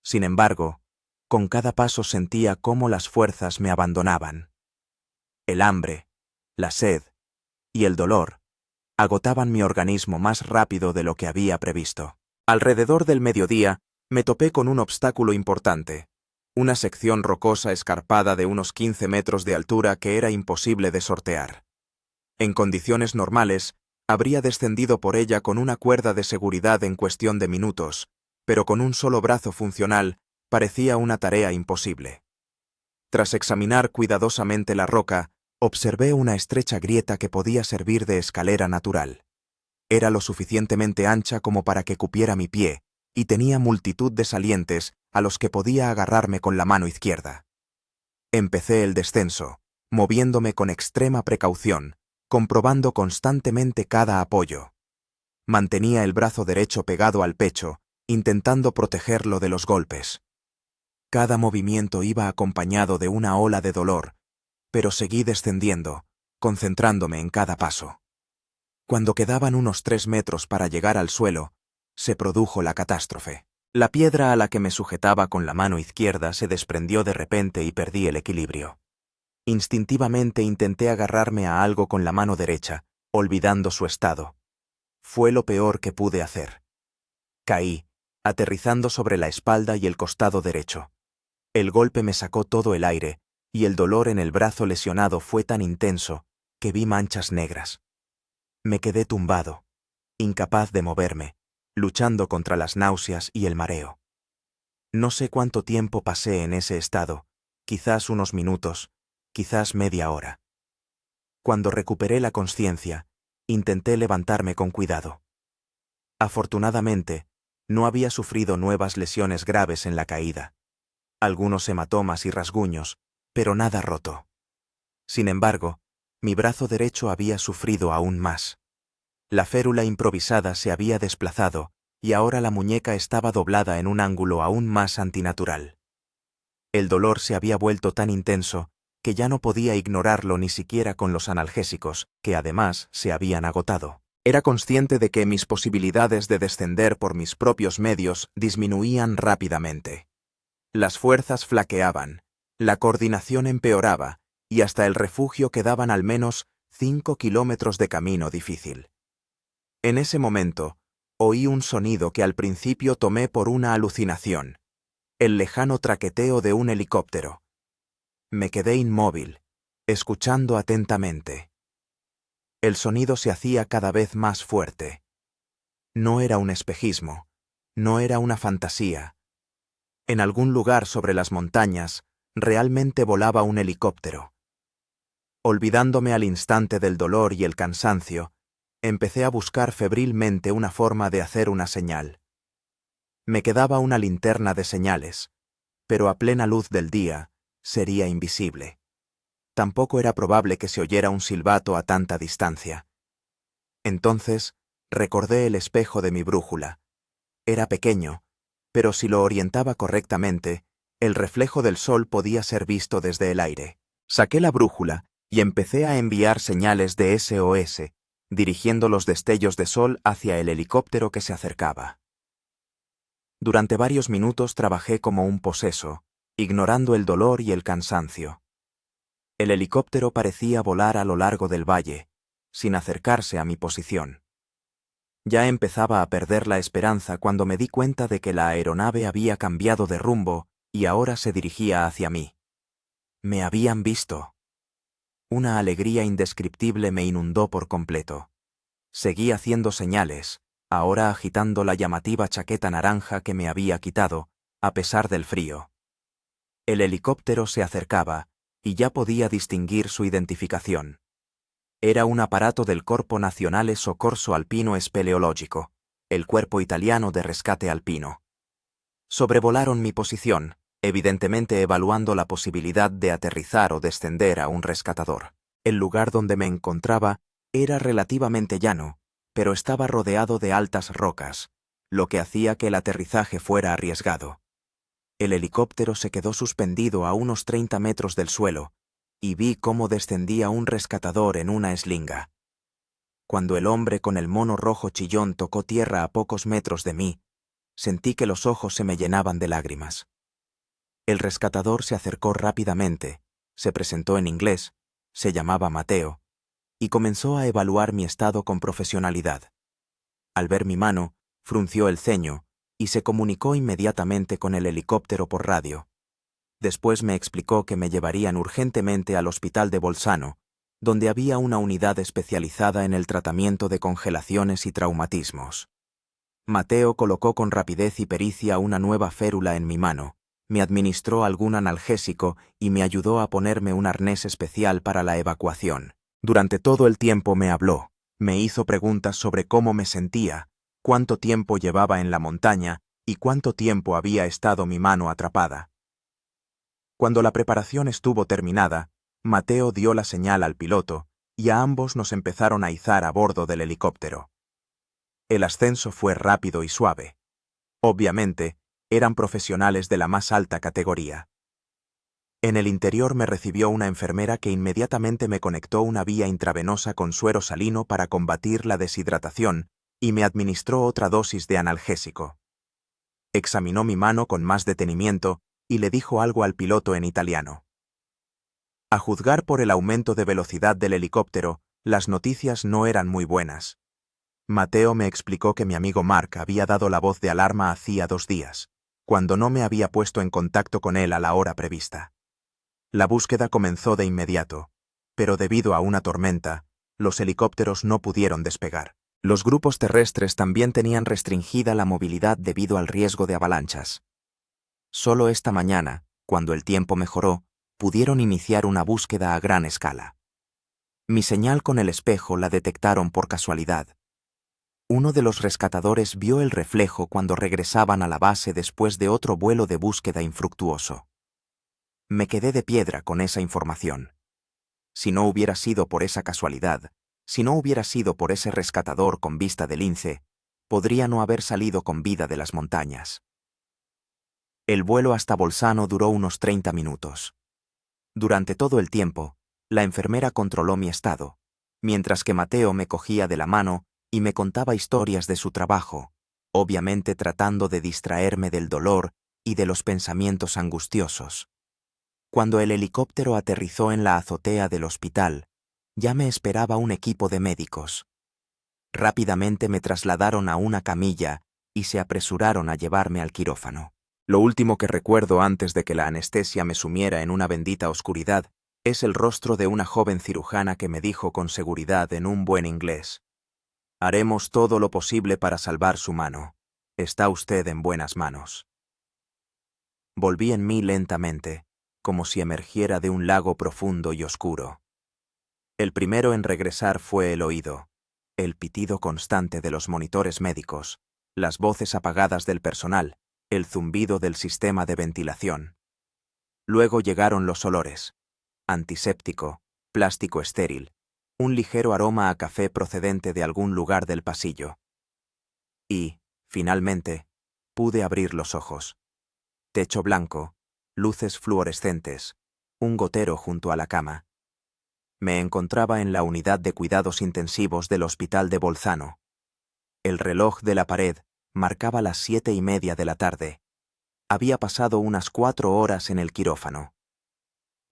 Sin embargo, Con cada paso sentía cómo las fuerzas me abandonaban. El hambre, la sed y el dolor agotaban mi organismo más rápido de lo que había previsto. Alrededor del mediodía me topé con un obstáculo importante, una sección rocosa escarpada de unos 15 metros de altura que era imposible de sortear. En condiciones normales, habría descendido por ella con una cuerda de seguridad en cuestión de minutos, pero con un solo brazo funcional parecía una tarea imposible. Tras examinar cuidadosamente la roca, observé una estrecha grieta que podía servir de escalera natural. Era lo suficientemente ancha como para que cupiera mi pie, y tenía multitud de salientes a los que podía agarrarme con la mano izquierda. Empecé el descenso, moviéndome con extrema precaución, comprobando constantemente cada apoyo. Mantenía el brazo derecho pegado al pecho, intentando protegerlo de los golpes. Cada movimiento iba acompañado de una ola de dolor, pero seguí descendiendo, concentrándome en cada paso. Cuando quedaban unos 3 metros para llegar al suelo, se produjo la catástrofe. La piedra a la que me sujetaba con la mano izquierda se desprendió de repente y perdí el equilibrio. Instintivamente intenté agarrarme a algo con la mano derecha, olvidando su estado. Fue lo peor que pude hacer. Caí, aterrizando sobre la espalda y el costado derecho. El golpe me sacó todo el aire, y el dolor en el brazo lesionado fue tan intenso que vi manchas negras. Me quedé tumbado, incapaz de moverme, luchando contra las náuseas y el mareo. No sé cuánto tiempo pasé en ese estado, quizás unos minutos, quizás media hora. Cuando recuperé la consciencia, intenté levantarme con cuidado. Afortunadamente, no había sufrido nuevas lesiones graves en la caída. Algunos hematomas y rasguños, pero nada roto. Sin embargo, mi brazo derecho había sufrido aún más. La férula improvisada se había desplazado y ahora la muñeca estaba doblada en un ángulo aún más antinatural. El dolor se había vuelto tan intenso que ya no podía ignorarlo ni siquiera con los analgésicos, que además se habían agotado. Era consciente de que mis posibilidades de descender por mis propios medios disminuían rápidamente. Las fuerzas flaqueaban, la coordinación empeoraba y hasta el refugio quedaban al menos 5 kilómetros de camino difícil. En ese momento, oí un sonido que al principio tomé por una alucinación, el lejano traqueteo de un helicóptero. Me quedé inmóvil, escuchando atentamente. El sonido se hacía cada vez más fuerte. No era un espejismo, no era una fantasía. En algún lugar sobre las montañas, realmente volaba un helicóptero. Olvidándome al instante del dolor y el cansancio, empecé a buscar febrilmente una forma de hacer una señal. Me quedaba una linterna de señales, pero a plena luz del día sería invisible. Tampoco era probable que se oyera un silbato a tanta distancia. Entonces, recordé el espejo de mi brújula. Era pequeño, pero si lo orientaba correctamente, el reflejo del sol podía ser visto desde el aire. Saqué la brújula y empecé a enviar señales de SOS, dirigiendo los destellos de sol hacia el helicóptero que se acercaba. Durante varios minutos trabajé como un poseso, ignorando el dolor y el cansancio. El helicóptero parecía volar a lo largo del valle, sin acercarse a mi posición. Ya empezaba a perder la esperanza cuando me di cuenta de que la aeronave había cambiado de rumbo y ahora se dirigía hacia mí. Me habían visto. Una alegría indescriptible me inundó por completo. Seguí haciendo señales, ahora agitando la llamativa chaqueta naranja que me había quitado, a pesar del frío. El helicóptero se acercaba, y ya podía distinguir su identificación. Era un aparato del Corpo Nazionale Soccorso Alpino Speleologico, el cuerpo italiano de rescate alpino. Sobrevolaron mi posición, evidentemente evaluando la posibilidad de aterrizar o descender a un rescatador. El lugar donde me encontraba era relativamente llano, pero estaba rodeado de altas rocas, lo que hacía que el aterrizaje fuera arriesgado. El helicóptero se quedó suspendido a unos 30 metros del suelo, y vi cómo descendía un rescatador en una eslinga. Cuando el hombre con el mono rojo chillón tocó tierra a pocos metros de mí, sentí que los ojos se me llenaban de lágrimas. El rescatador se acercó rápidamente, se presentó en inglés, se llamaba Mateo, y comenzó a evaluar mi estado con profesionalidad. Al ver mi mano, frunció el ceño y se comunicó inmediatamente con el helicóptero por radio. Después me explicó que me llevarían urgentemente al hospital de Bolzano, donde había una unidad especializada en el tratamiento de congelaciones y traumatismos. Mateo colocó con rapidez y pericia una nueva férula en mi mano, me administró algún analgésico y me ayudó a ponerme un arnés especial para la evacuación. Durante todo el tiempo me habló, me hizo preguntas sobre cómo me sentía, cuánto tiempo llevaba en la montaña y cuánto tiempo había estado mi mano atrapada. Cuando la preparación estuvo terminada, Mateo dio la señal al piloto y a ambos nos empezaron a izar a bordo del helicóptero. El ascenso fue rápido y suave. Obviamente, eran profesionales de la más alta categoría. En el interior me recibió una enfermera que inmediatamente me conectó una vía intravenosa con suero salino para combatir la deshidratación y me administró otra dosis de analgésico. Examinó mi mano con más detenimiento y le dijo algo al piloto en italiano. A juzgar por el aumento de velocidad del helicóptero, las noticias no eran muy buenas. Mateo me explicó que mi amigo Mark había dado la voz de alarma hacía 2 días, cuando no me había puesto en contacto con él a la hora prevista. La búsqueda comenzó de inmediato, pero debido a una tormenta, los helicópteros no pudieron despegar. Los grupos terrestres también tenían restringida la movilidad debido al riesgo de avalanchas. Solo esta mañana, cuando el tiempo mejoró, pudieron iniciar una búsqueda a gran escala. Mi señal con el espejo la detectaron por casualidad. Uno de los rescatadores vio el reflejo cuando regresaban a la base después de otro vuelo de búsqueda infructuoso. Me quedé de piedra con esa información. Si no hubiera sido por esa casualidad, si no hubiera sido por ese rescatador con vista de lince, podría no haber salido con vida de las montañas. El vuelo hasta Bolzano duró unos 30 minutos. Durante todo el tiempo, la enfermera controló mi estado, mientras que Mateo me cogía de la mano y me contaba historias de su trabajo, obviamente tratando de distraerme del dolor y de los pensamientos angustiosos. Cuando el helicóptero aterrizó en la azotea del hospital, ya me esperaba un equipo de médicos. Rápidamente me trasladaron a una camilla y se apresuraron a llevarme al quirófano. Lo último que recuerdo antes de que la anestesia me sumiera en una bendita oscuridad es el rostro de una joven cirujana que me dijo con seguridad en un buen inglés: «Haremos todo lo posible para salvar su mano. Está usted en buenas manos». Volví en mí lentamente, como si emergiera de un lago profundo y oscuro. El primero en regresar fue el oído, el pitido constante de los monitores médicos, las voces apagadas del personal, el zumbido del sistema de ventilación. Luego llegaron los olores: antiséptico, plástico estéril, un ligero aroma a café procedente de algún lugar del pasillo. Y, finalmente, pude abrir los ojos. Techo blanco, luces fluorescentes, un gotero junto a la cama. Me encontraba en la unidad de cuidados intensivos del hospital de Bolzano. El reloj de la pared marcaba las 7:30 de la tarde. Había pasado unas 4 horas en el quirófano.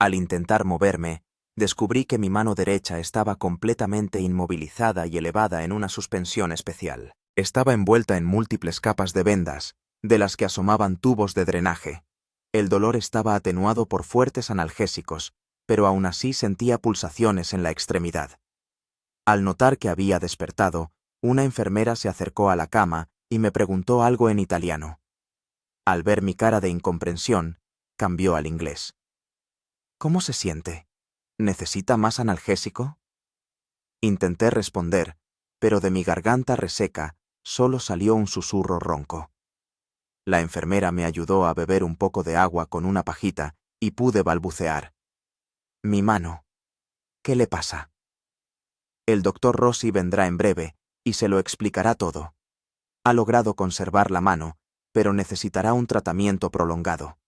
Al intentar moverme, descubrí que mi mano derecha estaba completamente inmovilizada y elevada en una suspensión especial. Estaba envuelta en múltiples capas de vendas, de las que asomaban tubos de drenaje. El dolor estaba atenuado por fuertes analgésicos, pero aún así sentía pulsaciones en la extremidad. Al notar que había despertado, una enfermera se acercó a la cama y me preguntó algo en italiano. Al ver mi cara de incomprensión, cambió al inglés. «¿Cómo se siente? ¿Necesita más analgésico?». Intenté responder, pero de mi garganta reseca solo salió un susurro ronco. La enfermera me ayudó a beber un poco de agua con una pajita y pude balbucear: «Mi mano. ¿Qué le pasa?». «El doctor Rossi vendrá en breve y se lo explicará todo. Ha logrado conservar la mano, pero necesitará un tratamiento prolongado»,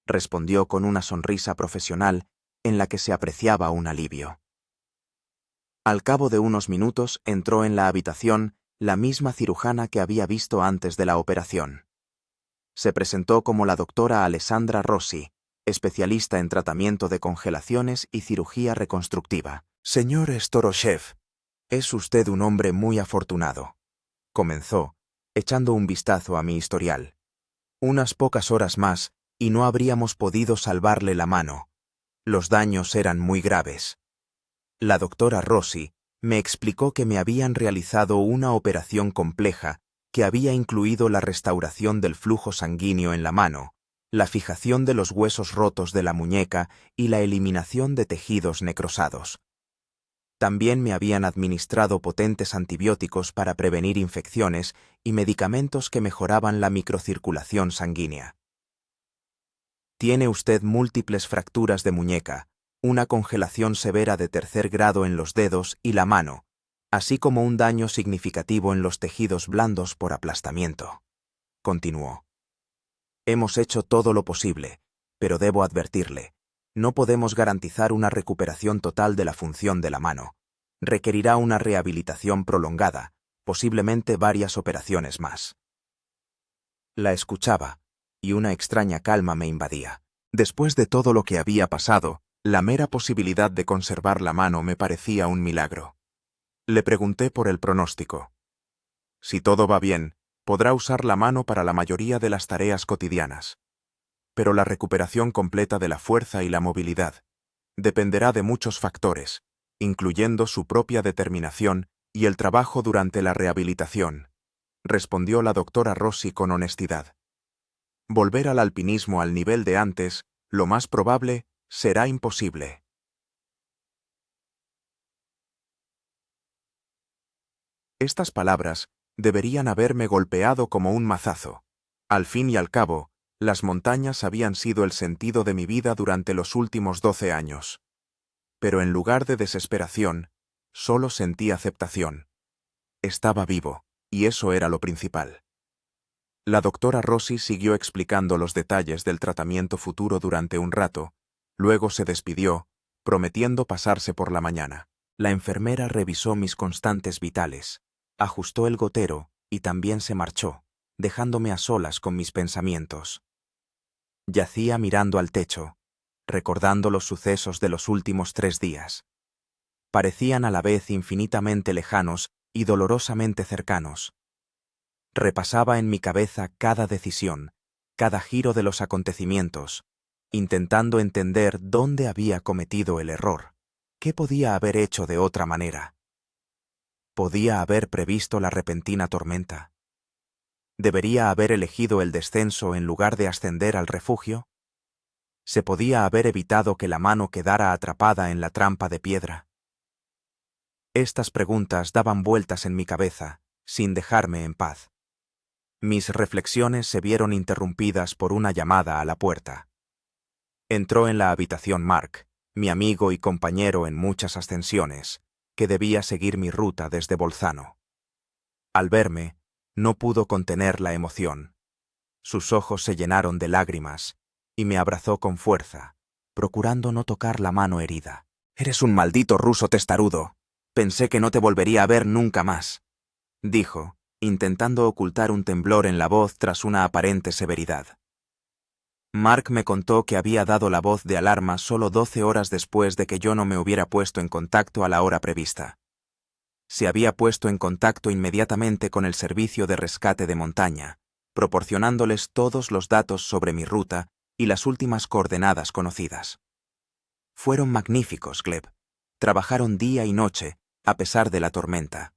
respondió con una sonrisa profesional en la que se apreciaba un alivio. Al cabo de unos minutos entró en la habitación la misma cirujana que había visto antes de la operación. Se presentó como la doctora Alessandra Rossi, especialista en tratamiento de congelaciones y cirugía reconstructiva. Señor Storoshev, es usted un hombre muy afortunado, comenzó, echando un vistazo a mi historial. Unas pocas horas más y no habríamos podido salvarle la mano. Los daños eran muy graves. La doctora Rossi me explicó que me habían realizado una operación compleja que había incluido la restauración del flujo sanguíneo en la mano, la fijación de los huesos rotos de la muñeca y la eliminación de tejidos necrosados. También me habían administrado potentes antibióticos para prevenir infecciones y medicamentos que mejoraban la microcirculación sanguínea. Tiene usted múltiples fracturas de muñeca, una congelación severa de tercer grado en los dedos y la mano, así como un daño significativo en los tejidos blandos por aplastamiento. Continuó. Hemos hecho todo lo posible, pero debo advertirle, no podemos garantizar una recuperación total de la función de la mano. Requerirá una rehabilitación prolongada, posiblemente varias operaciones más. La escuchaba, y una extraña calma me invadía. Después de todo lo que había pasado, la mera posibilidad de conservar la mano me parecía un milagro. Le pregunté por el pronóstico. Si todo va bien, podrá usar la mano para la mayoría de las tareas cotidianas. Pero la recuperación completa de la fuerza y la movilidad dependerá de muchos factores, incluyendo su propia determinación y el trabajo durante la rehabilitación, respondió la doctora Rossi con honestidad. Volver al alpinismo al nivel de antes, lo más probable, será imposible. Estas palabras deberían haberme golpeado como un mazazo. Al fin y al cabo, las montañas habían sido el sentido de mi vida durante los últimos 12 años. Pero en lugar de desesperación, solo sentí aceptación. Estaba vivo, y eso era lo principal. La doctora Rossi siguió explicando los detalles del tratamiento futuro durante un rato, luego se despidió, prometiendo pasarse por la mañana. La enfermera revisó mis constantes vitales, ajustó el gotero y también se marchó, dejándome a solas con mis pensamientos. Yacía mirando al techo, recordando los sucesos de los últimos 3 días. Parecían a la vez infinitamente lejanos y dolorosamente cercanos. Repasaba en mi cabeza cada decisión, cada giro de los acontecimientos, intentando entender dónde había cometido el error, qué podía haber hecho de otra manera. ¿Podía haber previsto la repentina tormenta? ¿Debería haber elegido el descenso en lugar de ascender al refugio? ¿Se podía haber evitado que la mano quedara atrapada en la trampa de piedra? Estas preguntas daban vueltas en mi cabeza, sin dejarme en paz. Mis reflexiones se vieron interrumpidas por una llamada a la puerta. Entró en la habitación Mark, mi amigo y compañero en muchas ascensiones, que debía seguir mi ruta desde Bolzano. Al verme, no pudo contener la emoción. Sus ojos se llenaron de lágrimas, y me abrazó con fuerza, procurando no tocar la mano herida. «Eres un maldito ruso testarudo. Pensé que no te volvería a ver nunca más», dijo, intentando ocultar un temblor en la voz tras una aparente severidad. Mark me contó que había dado la voz de alarma solo 12 horas después de que yo no me hubiera puesto en contacto a la hora prevista. Se había puesto en contacto inmediatamente con el servicio de rescate de montaña, proporcionándoles todos los datos sobre mi ruta y las últimas coordenadas conocidas. Fueron magníficos, Gleb. Trabajaron día y noche, a pesar de la tormenta.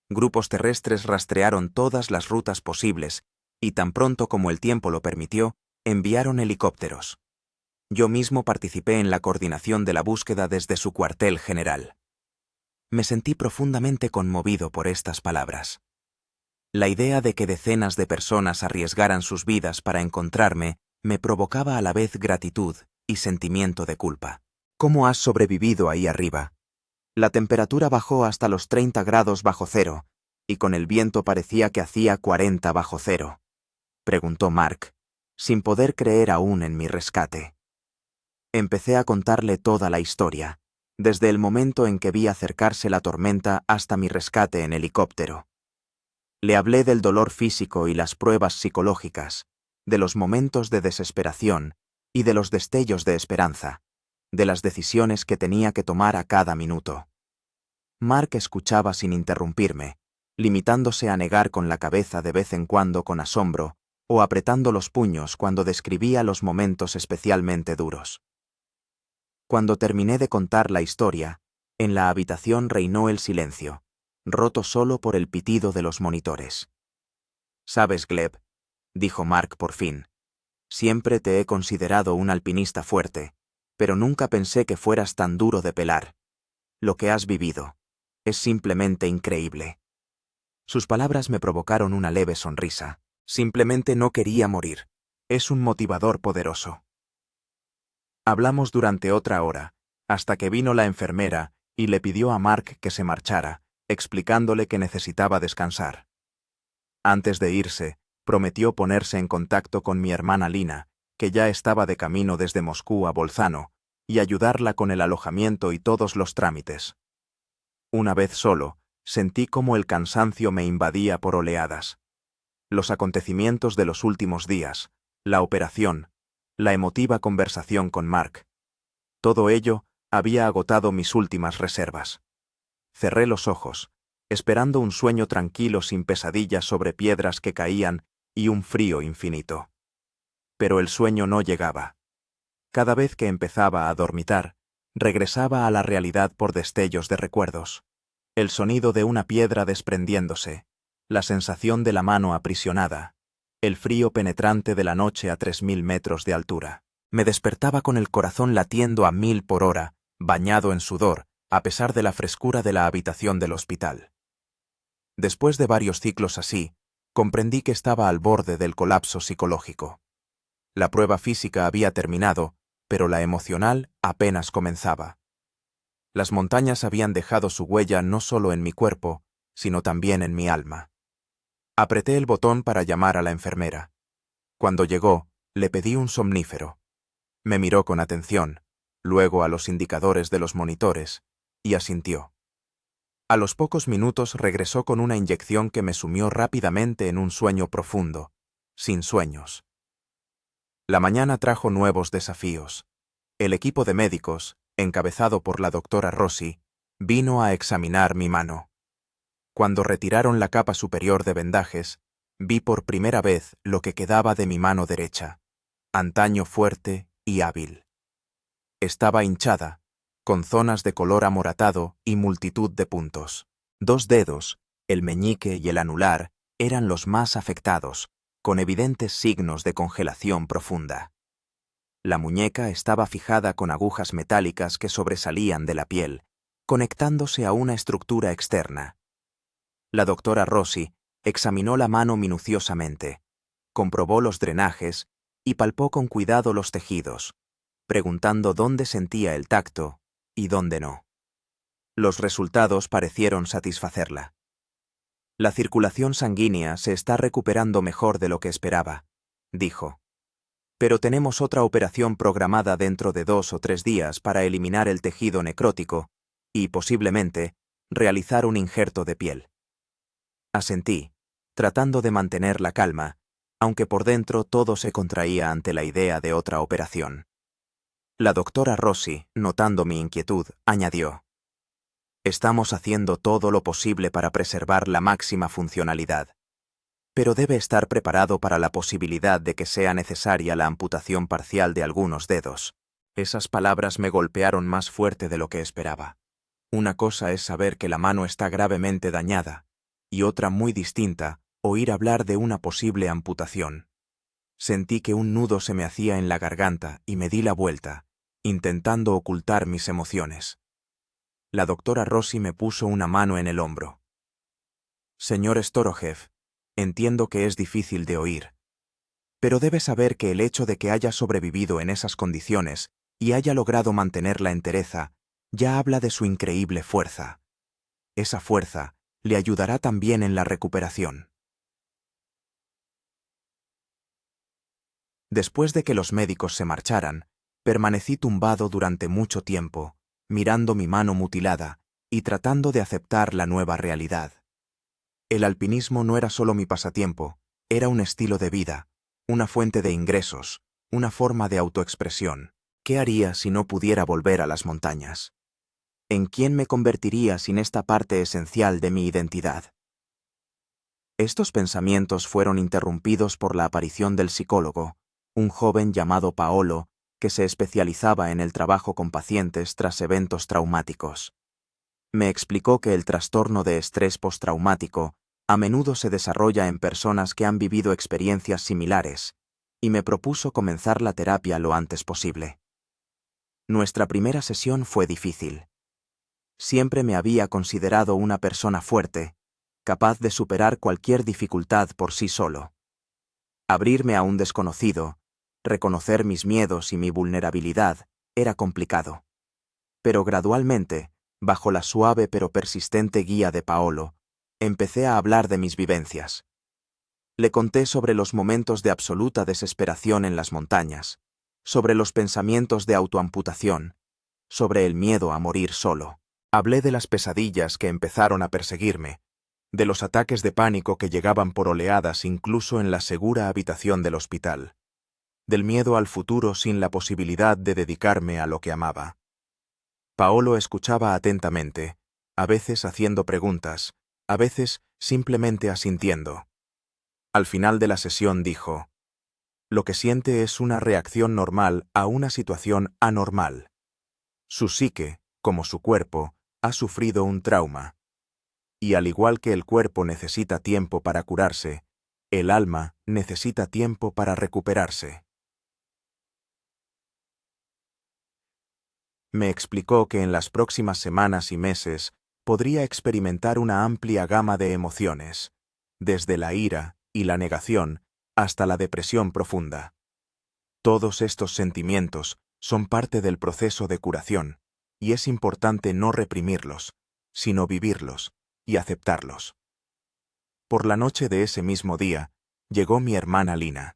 Grupos terrestres rastrearon todas las rutas posibles y tan pronto como el tiempo lo permitió, enviaron helicópteros. Yo mismo participé en la coordinación de la búsqueda desde su cuartel general. Me sentí profundamente conmovido por estas palabras. La idea de que decenas de personas arriesgaran sus vidas para encontrarme me provocaba a la vez gratitud y sentimiento de culpa. ¿Cómo has sobrevivido ahí arriba? La temperatura bajó hasta los 30 grados bajo cero, y con el viento parecía que hacía 40 bajo cero, preguntó Mark, sin poder creer aún en mi rescate. Empecé a contarle toda la historia, desde el momento en que vi acercarse la tormenta hasta mi rescate en helicóptero. Le hablé del dolor físico y las pruebas psicológicas, de los momentos de desesperación y de los destellos de esperanza, de las decisiones que tenía que tomar a cada minuto. Mark escuchaba sin interrumpirme, limitándose a negar con la cabeza de vez en cuando con asombro o apretando los puños cuando describía los momentos especialmente duros. Cuando terminé de contar la historia, en la habitación reinó el silencio, roto solo por el pitido de los monitores. «Sabes, Gleb», dijo Mark por fin, «siempre te he considerado un alpinista fuerte, pero nunca pensé que fueras tan duro de pelar. Lo que has vivido es simplemente increíble». Sus palabras me provocaron una leve sonrisa. Simplemente no quería morir. Es un motivador poderoso. Hablamos durante otra hora, hasta que vino la enfermera y le pidió a Mark que se marchara, explicándole que necesitaba descansar. Antes de irse, prometió ponerse en contacto con mi hermana Lina, que ya estaba de camino desde Moscú a Bolzano, y ayudarla con el alojamiento y todos los trámites. Una vez solo, sentí cómo el cansancio me invadía por oleadas. Los acontecimientos de los últimos días, la operación, la emotiva conversación con Mark. Todo ello había agotado mis últimas reservas. Cerré los ojos, esperando un sueño tranquilo sin pesadillas sobre piedras que caían y un frío infinito. Pero el sueño no llegaba. Cada vez que empezaba a dormitar, regresaba a la realidad por destellos de recuerdos. El sonido de una piedra desprendiéndose, la sensación de la mano aprisionada, el frío penetrante de la noche a 3000 metros de altura. Me despertaba con el corazón latiendo a 1000 por hora, bañado en sudor, a pesar de la frescura de la habitación del hospital. Después de varios ciclos así, comprendí que estaba al borde del colapso psicológico. La prueba física había terminado, pero la emocional apenas comenzaba. Las montañas habían dejado su huella no solo en mi cuerpo, sino también en mi alma. Apreté el botón para llamar a la enfermera. Cuando llegó, le pedí un somnífero. Me miró con atención, luego a los indicadores de los monitores, y asintió. A los pocos minutos regresó con una inyección que me sumió rápidamente en un sueño profundo, sin sueños. La mañana trajo nuevos desafíos. El equipo de médicos, encabezado por la doctora Rossi, vino a examinar mi mano. Cuando retiraron la capa superior de vendajes, vi por primera vez lo que quedaba de mi mano derecha, antaño fuerte y hábil. Estaba hinchada, con zonas de color amoratado y multitud de puntos. 2 dedos, el meñique y el anular, eran los más afectados, con evidentes signos de congelación profunda. La muñeca estaba fijada con agujas metálicas que sobresalían de la piel, conectándose a una estructura externa. La doctora Rossi examinó la mano minuciosamente, comprobó los drenajes y palpó con cuidado los tejidos, preguntando dónde sentía el tacto y dónde no. Los resultados parecieron satisfacerla. La circulación sanguínea se está recuperando mejor de lo que esperaba, dijo. Pero tenemos otra operación programada dentro de 2 o 3 días para eliminar el tejido necrótico y, posiblemente, realizar un injerto de piel. Asentí, tratando de mantener la calma, aunque por dentro todo se contraía ante la idea de otra operación. La doctora Rossi, notando mi inquietud, añadió: «Estamos haciendo todo lo posible para preservar la máxima funcionalidad, pero debe estar preparado para la posibilidad de que sea necesaria la amputación parcial de algunos dedos». Esas palabras me golpearon más fuerte de lo que esperaba. Una cosa es saber que la mano está gravemente dañada, y otra muy distinta, oír hablar de una posible amputación. Sentí que un nudo se me hacía en la garganta y me di la vuelta, intentando ocultar mis emociones. La doctora Rossi me puso una mano en el hombro. «Señor Storojev, entiendo que es difícil de oír, pero debe saber que el hecho de que haya sobrevivido en esas condiciones y haya logrado mantener la entereza ya habla de su increíble fuerza. Esa fuerza le ayudará también en la recuperación». Después de que los médicos se marcharan, permanecí tumbado durante mucho tiempo, mirando mi mano mutilada y tratando de aceptar la nueva realidad. El alpinismo no era solo mi pasatiempo, era un estilo de vida, una fuente de ingresos, una forma de autoexpresión. ¿Qué haría si no pudiera volver a las montañas? ¿En quién me convertiría sin esta parte esencial de mi identidad? Estos pensamientos fueron interrumpidos por la aparición del psicólogo, un joven llamado Paolo, que se especializaba en el trabajo con pacientes tras eventos traumáticos. Me explicó que el trastorno de estrés postraumático a menudo se desarrolla en personas que han vivido experiencias similares, y me propuso comenzar la terapia lo antes posible. Nuestra primera sesión fue difícil. Siempre me había considerado una persona fuerte, capaz de superar cualquier dificultad por sí solo. Abrirme a un desconocido, reconocer mis miedos y mi vulnerabilidad, era complicado. Pero gradualmente, bajo la suave pero persistente guía de Paolo, empecé a hablar de mis vivencias. Le conté sobre los momentos de absoluta desesperación en las montañas, sobre los pensamientos de autoamputación, sobre el miedo a morir solo. Hablé de las pesadillas que empezaron a perseguirme, de los ataques de pánico que llegaban por oleadas incluso en la segura habitación del hospital, del miedo al futuro sin la posibilidad de dedicarme a lo que amaba. Paolo escuchaba atentamente, a veces haciendo preguntas, a veces simplemente asintiendo. Al final de la sesión dijo: «Lo que siente es una reacción normal a una situación anormal. Su psique, como su cuerpo, ha sufrido un trauma. Y al igual que el cuerpo necesita tiempo para curarse, el alma necesita tiempo para recuperarse». Me explicó que en las próximas semanas y meses podría experimentar una amplia gama de emociones, desde la ira y la negación hasta la depresión profunda. Todos estos sentimientos son parte del proceso de curación, y es importante no reprimirlos, sino vivirlos y aceptarlos. Por la noche de ese mismo día, llegó mi hermana Lina.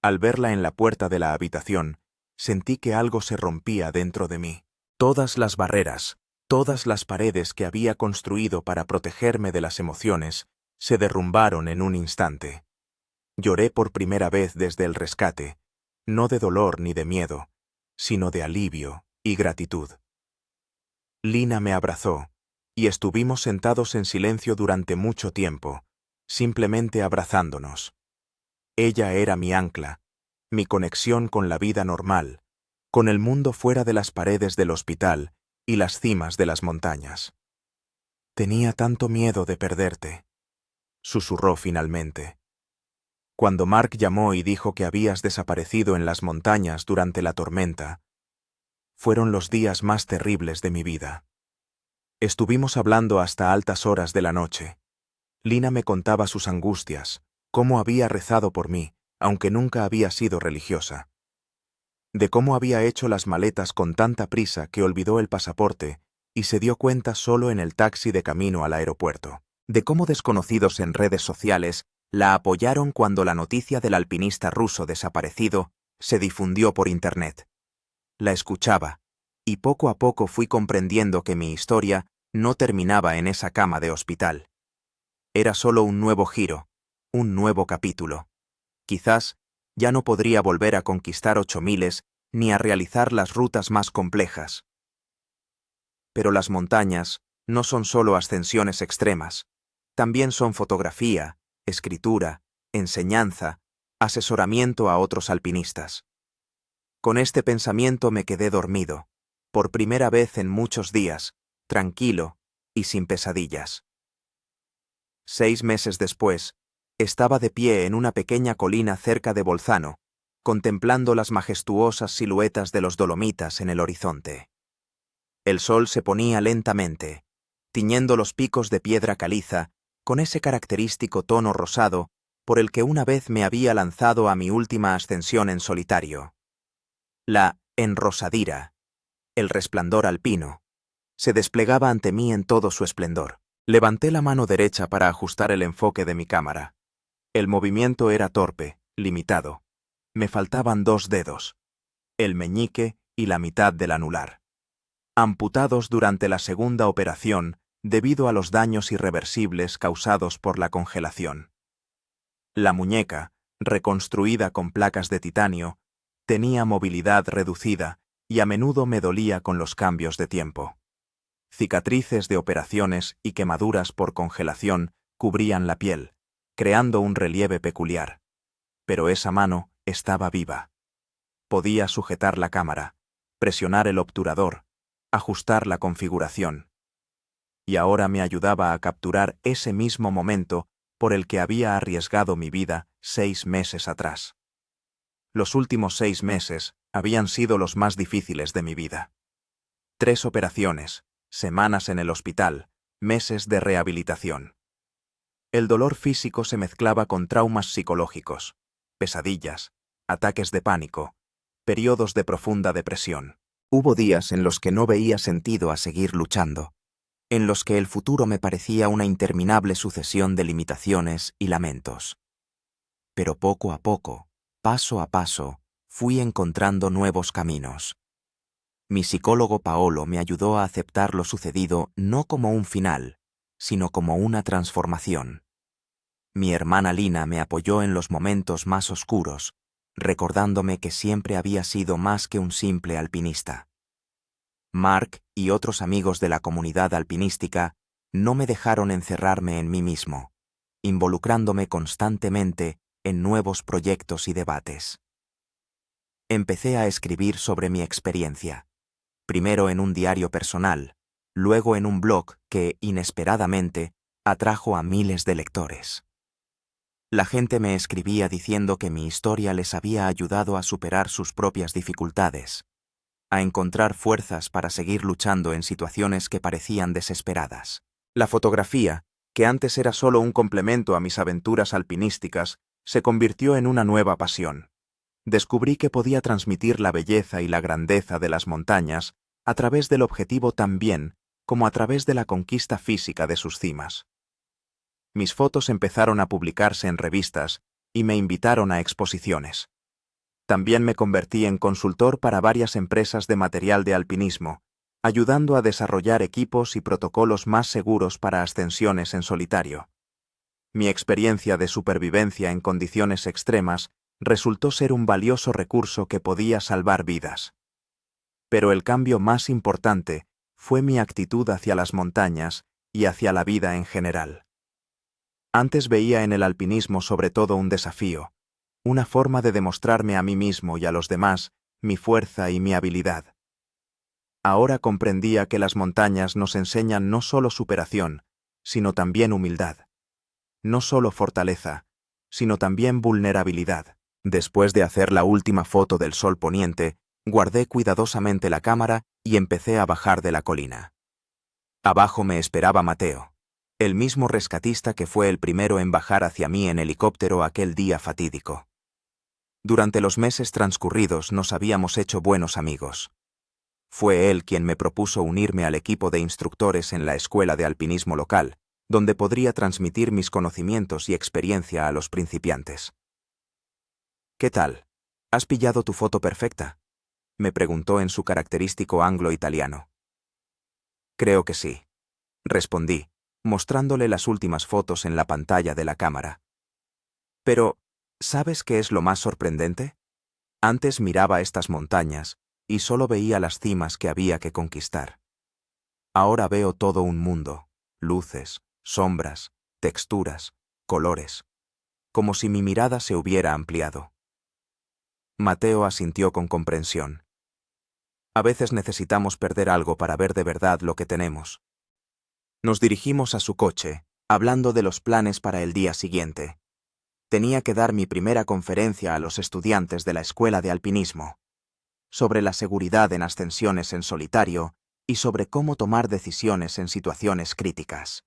Al verla en la puerta de la habitación, sentí que algo se rompía dentro de mí. Todas las barreras, todas las paredes que había construido para protegerme de las emociones, se derrumbaron en un instante. Lloré por primera vez desde el rescate, no de dolor ni de miedo, sino de alivio y gratitud. Lina me abrazó, y estuvimos sentados en silencio durante mucho tiempo, simplemente abrazándonos. Ella era mi ancla, mi conexión con la vida normal, con el mundo fuera de las paredes del hospital y las cimas de las montañas. «Tenía tanto miedo de perderte», susurró finalmente. «Cuando Mark llamó y dijo que habías desaparecido en las montañas durante la tormenta, fueron los días más terribles de mi vida. Estuvimos hablando hasta altas horas de la noche. Lina me contaba sus angustias, cómo había rezado por mí, aunque nunca había sido religiosa. De cómo había hecho las maletas con tanta prisa que olvidó el pasaporte y se dio cuenta solo en el taxi de camino al aeropuerto. De cómo desconocidos en redes sociales la apoyaron cuando la noticia del alpinista ruso desaparecido se difundió por Internet. La escuchaba, y poco a poco fui comprendiendo que mi historia no terminaba en esa cama de hospital. Era solo un nuevo giro, un nuevo capítulo. Quizás ya no podría volver a conquistar 8000 ni a realizar las rutas más complejas. Pero las montañas no son solo ascensiones extremas, también son fotografía, escritura, enseñanza, asesoramiento a otros alpinistas. Con este pensamiento me quedé dormido, por primera vez en muchos días, tranquilo y sin pesadillas. 6 meses después, estaba de pie en una pequeña colina cerca de Bolzano, contemplando las majestuosas siluetas de los Dolomitas en el horizonte. El sol se ponía lentamente, tiñendo los picos de piedra caliza con ese característico tono rosado por el que una vez me había lanzado a mi última ascensión en solitario. La enrosadira, el resplandor alpino, se desplegaba ante mí en todo su esplendor. Levanté la mano derecha para ajustar el enfoque de mi cámara. El movimiento era torpe, limitado. Me faltaban 2 dedos, el meñique y la mitad del anular, amputados durante la segunda operación debido a los daños irreversibles causados por la congelación. La muñeca, Reconstruida con placas de titanio, tenía movilidad reducida y a menudo me dolía con los cambios de tiempo. Cicatrices de operaciones y quemaduras por congelación cubrían la piel, creando un relieve peculiar. Pero esa mano estaba viva. Podía sujetar la cámara, presionar el obturador, ajustar la configuración. Y ahora me ayudaba a capturar ese mismo momento por el que había arriesgado mi vida 6 meses atrás. Los últimos 6 meses habían sido los más difíciles de mi vida. 3 operaciones, semanas en el hospital, meses de rehabilitación. El dolor físico se mezclaba con traumas psicológicos, pesadillas, ataques de pánico, periodos de profunda depresión. Hubo días en los que no veía sentido a seguir luchando, en los que el futuro me parecía una interminable sucesión de limitaciones y lamentos. Pero poco a poco, paso a paso, fui encontrando nuevos caminos. Mi psicólogo Paolo me ayudó a aceptar lo sucedido no como un final, sino como una transformación. Mi hermana Lina me apoyó en los momentos más oscuros, recordándome que siempre había sido más que un simple alpinista. Mark y otros amigos de la comunidad alpinística no me dejaron encerrarme en mí mismo, involucrándome constantemente en nuevos proyectos y debates. Empecé a escribir sobre mi experiencia, primero en un diario personal, luego en un blog que, inesperadamente, atrajo a miles de lectores. La gente me escribía diciendo que mi historia les había ayudado a superar sus propias dificultades, a encontrar fuerzas para seguir luchando en situaciones que parecían desesperadas. La fotografía, que antes era solo un complemento a mis aventuras alpinísticas, se convirtió en una nueva pasión. Descubrí que podía transmitir la belleza y la grandeza de las montañas a través del objetivo tan bien como a través de la conquista física de sus cimas. Mis fotos empezaron a publicarse en revistas y me invitaron a exposiciones. También me convertí en consultor para varias empresas de material de alpinismo, ayudando a desarrollar equipos y protocolos más seguros para ascensiones en solitario. Mi experiencia de supervivencia en condiciones extremas resultó ser un valioso recurso que podía salvar vidas. Pero el cambio más importante fue mi actitud hacia las montañas y hacia la vida en general. Antes veía en el alpinismo sobre todo un desafío, una forma de demostrarme a mí mismo y a los demás mi fuerza y mi habilidad. Ahora comprendía que las montañas nos enseñan no solo superación, sino también humildad. No solo fortaleza, sino también vulnerabilidad. Después de hacer la última foto del sol poniente, guardé cuidadosamente la cámara y empecé a bajar de la colina. Abajo me esperaba Mateo, el mismo rescatista que fue el primero en bajar hacia mí en helicóptero aquel día fatídico. Durante los meses transcurridos nos habíamos hecho buenos amigos. Fue él quien me propuso unirme al equipo de instructores en la escuela de alpinismo local, donde podría transmitir mis conocimientos y experiencia a los principiantes. «¿Qué tal? ¿Has pillado tu foto perfecta?», me preguntó en su característico anglo-italiano. «Creo que sí», respondí, mostrándole las últimas fotos en la pantalla de la cámara. «Pero, ¿sabes qué es lo más sorprendente? Antes miraba estas montañas y solo veía las cimas que había que conquistar. Ahora veo todo un mundo, luces, sombras, texturas, colores, como si mi mirada se hubiera ampliado». Mateo asintió con comprensión. A veces necesitamos perder algo para ver de verdad lo que tenemos. Nos dirigimos a su coche, hablando de los planes para el día siguiente. Tenía que dar mi primera conferencia a los estudiantes de la escuela de alpinismo, sobre la seguridad en ascensiones en solitario y sobre cómo tomar decisiones en situaciones críticas.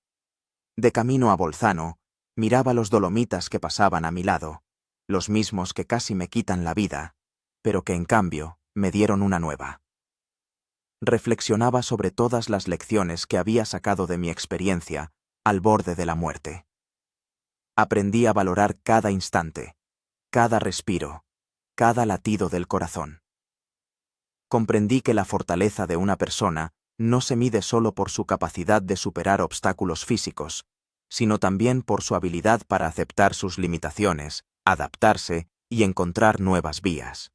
De camino a Bolzano, miraba los dolomitas que pasaban a mi lado, los mismos que casi me quitan la vida, pero que en cambio me dieron una nueva. Reflexionaba sobre todas las lecciones que había sacado de mi experiencia al borde de la muerte. Aprendí a valorar cada instante, cada respiro, cada latido del corazón. Comprendí que la fortaleza de una persona no se mide solo por su capacidad de superar obstáculos físicos, sino también por su habilidad para aceptar sus limitaciones, adaptarse y encontrar nuevas vías.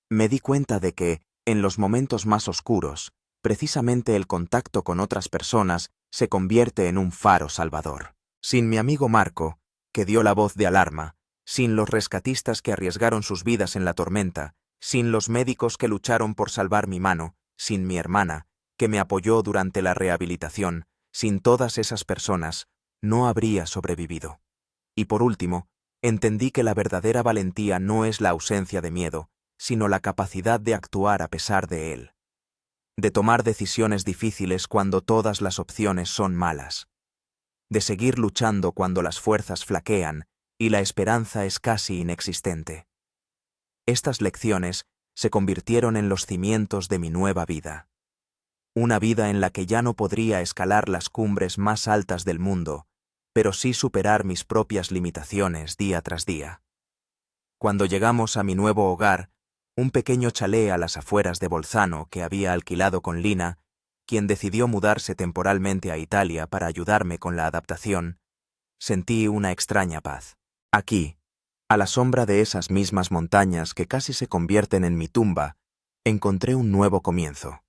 Me di cuenta de que, en los momentos más oscuros, precisamente el contacto con otras personas se convierte en un faro salvador. Sin mi amigo Marco, que dio la voz de alarma, sin los rescatistas que arriesgaron sus vidas en la tormenta, sin los médicos que lucharon por salvar mi mano, sin mi hermana, que me apoyó durante la rehabilitación, sin todas esas personas, no habría sobrevivido. Y por último, entendí que la verdadera valentía no es la ausencia de miedo, sino la capacidad de actuar a pesar de él. De tomar decisiones difíciles cuando todas las opciones son malas. De seguir luchando cuando las fuerzas flaquean y la esperanza es casi inexistente. Estas lecciones se convirtieron en los cimientos de mi nueva vida. Una vida en la que ya no podría escalar las cumbres más altas del mundo, pero sí superar mis propias limitaciones día tras día. Cuando llegamos a mi nuevo hogar, un pequeño chalet a las afueras de Bolzano que había alquilado con Lina, quien decidió mudarse temporalmente a Italia para ayudarme con la adaptación, sentí una extraña paz. Aquí, a la sombra de esas mismas montañas que casi se convierten en mi tumba, encontré un nuevo comienzo.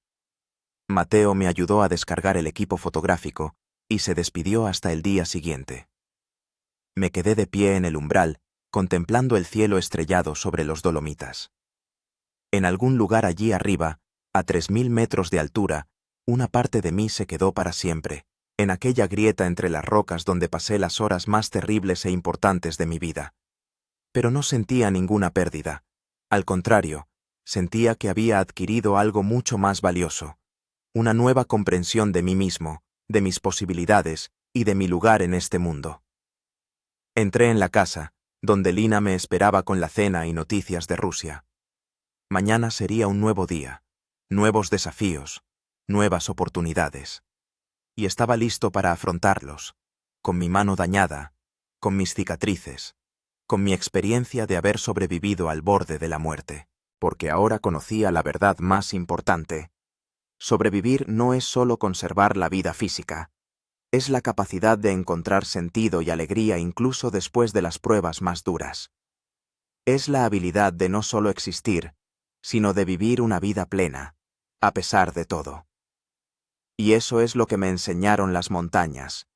Mateo me ayudó a descargar el equipo fotográfico y se despidió hasta el día siguiente. Me quedé de pie en el umbral, contemplando el cielo estrellado sobre los Dolomitas. En algún lugar allí arriba, a 3000 metros de altura, una parte de mí se quedó para siempre, en aquella grieta entre las rocas donde pasé las horas más terribles e importantes de mi vida. Pero no sentía ninguna pérdida. Al contrario, sentía que había adquirido algo mucho más valioso, una nueva comprensión de mí mismo, de mis posibilidades y de mi lugar en este mundo. Entré en la casa, donde Lina me esperaba con la cena y noticias de Rusia. Mañana sería un nuevo día, nuevos desafíos, nuevas oportunidades. Y estaba listo para afrontarlos, con mi mano dañada, con mis cicatrices, con mi experiencia de haber sobrevivido al borde de la muerte, porque ahora conocía la verdad más importante. Sobrevivir no es solo conservar la vida física, es la capacidad de encontrar sentido y alegría incluso después de las pruebas más duras. Es la habilidad de no solo existir, sino de vivir una vida plena, a pesar de todo. Y eso es lo que me enseñaron las montañas,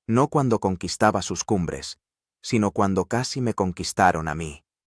no cuando conquistaba sus cumbres, sino cuando casi me conquistaron a mí.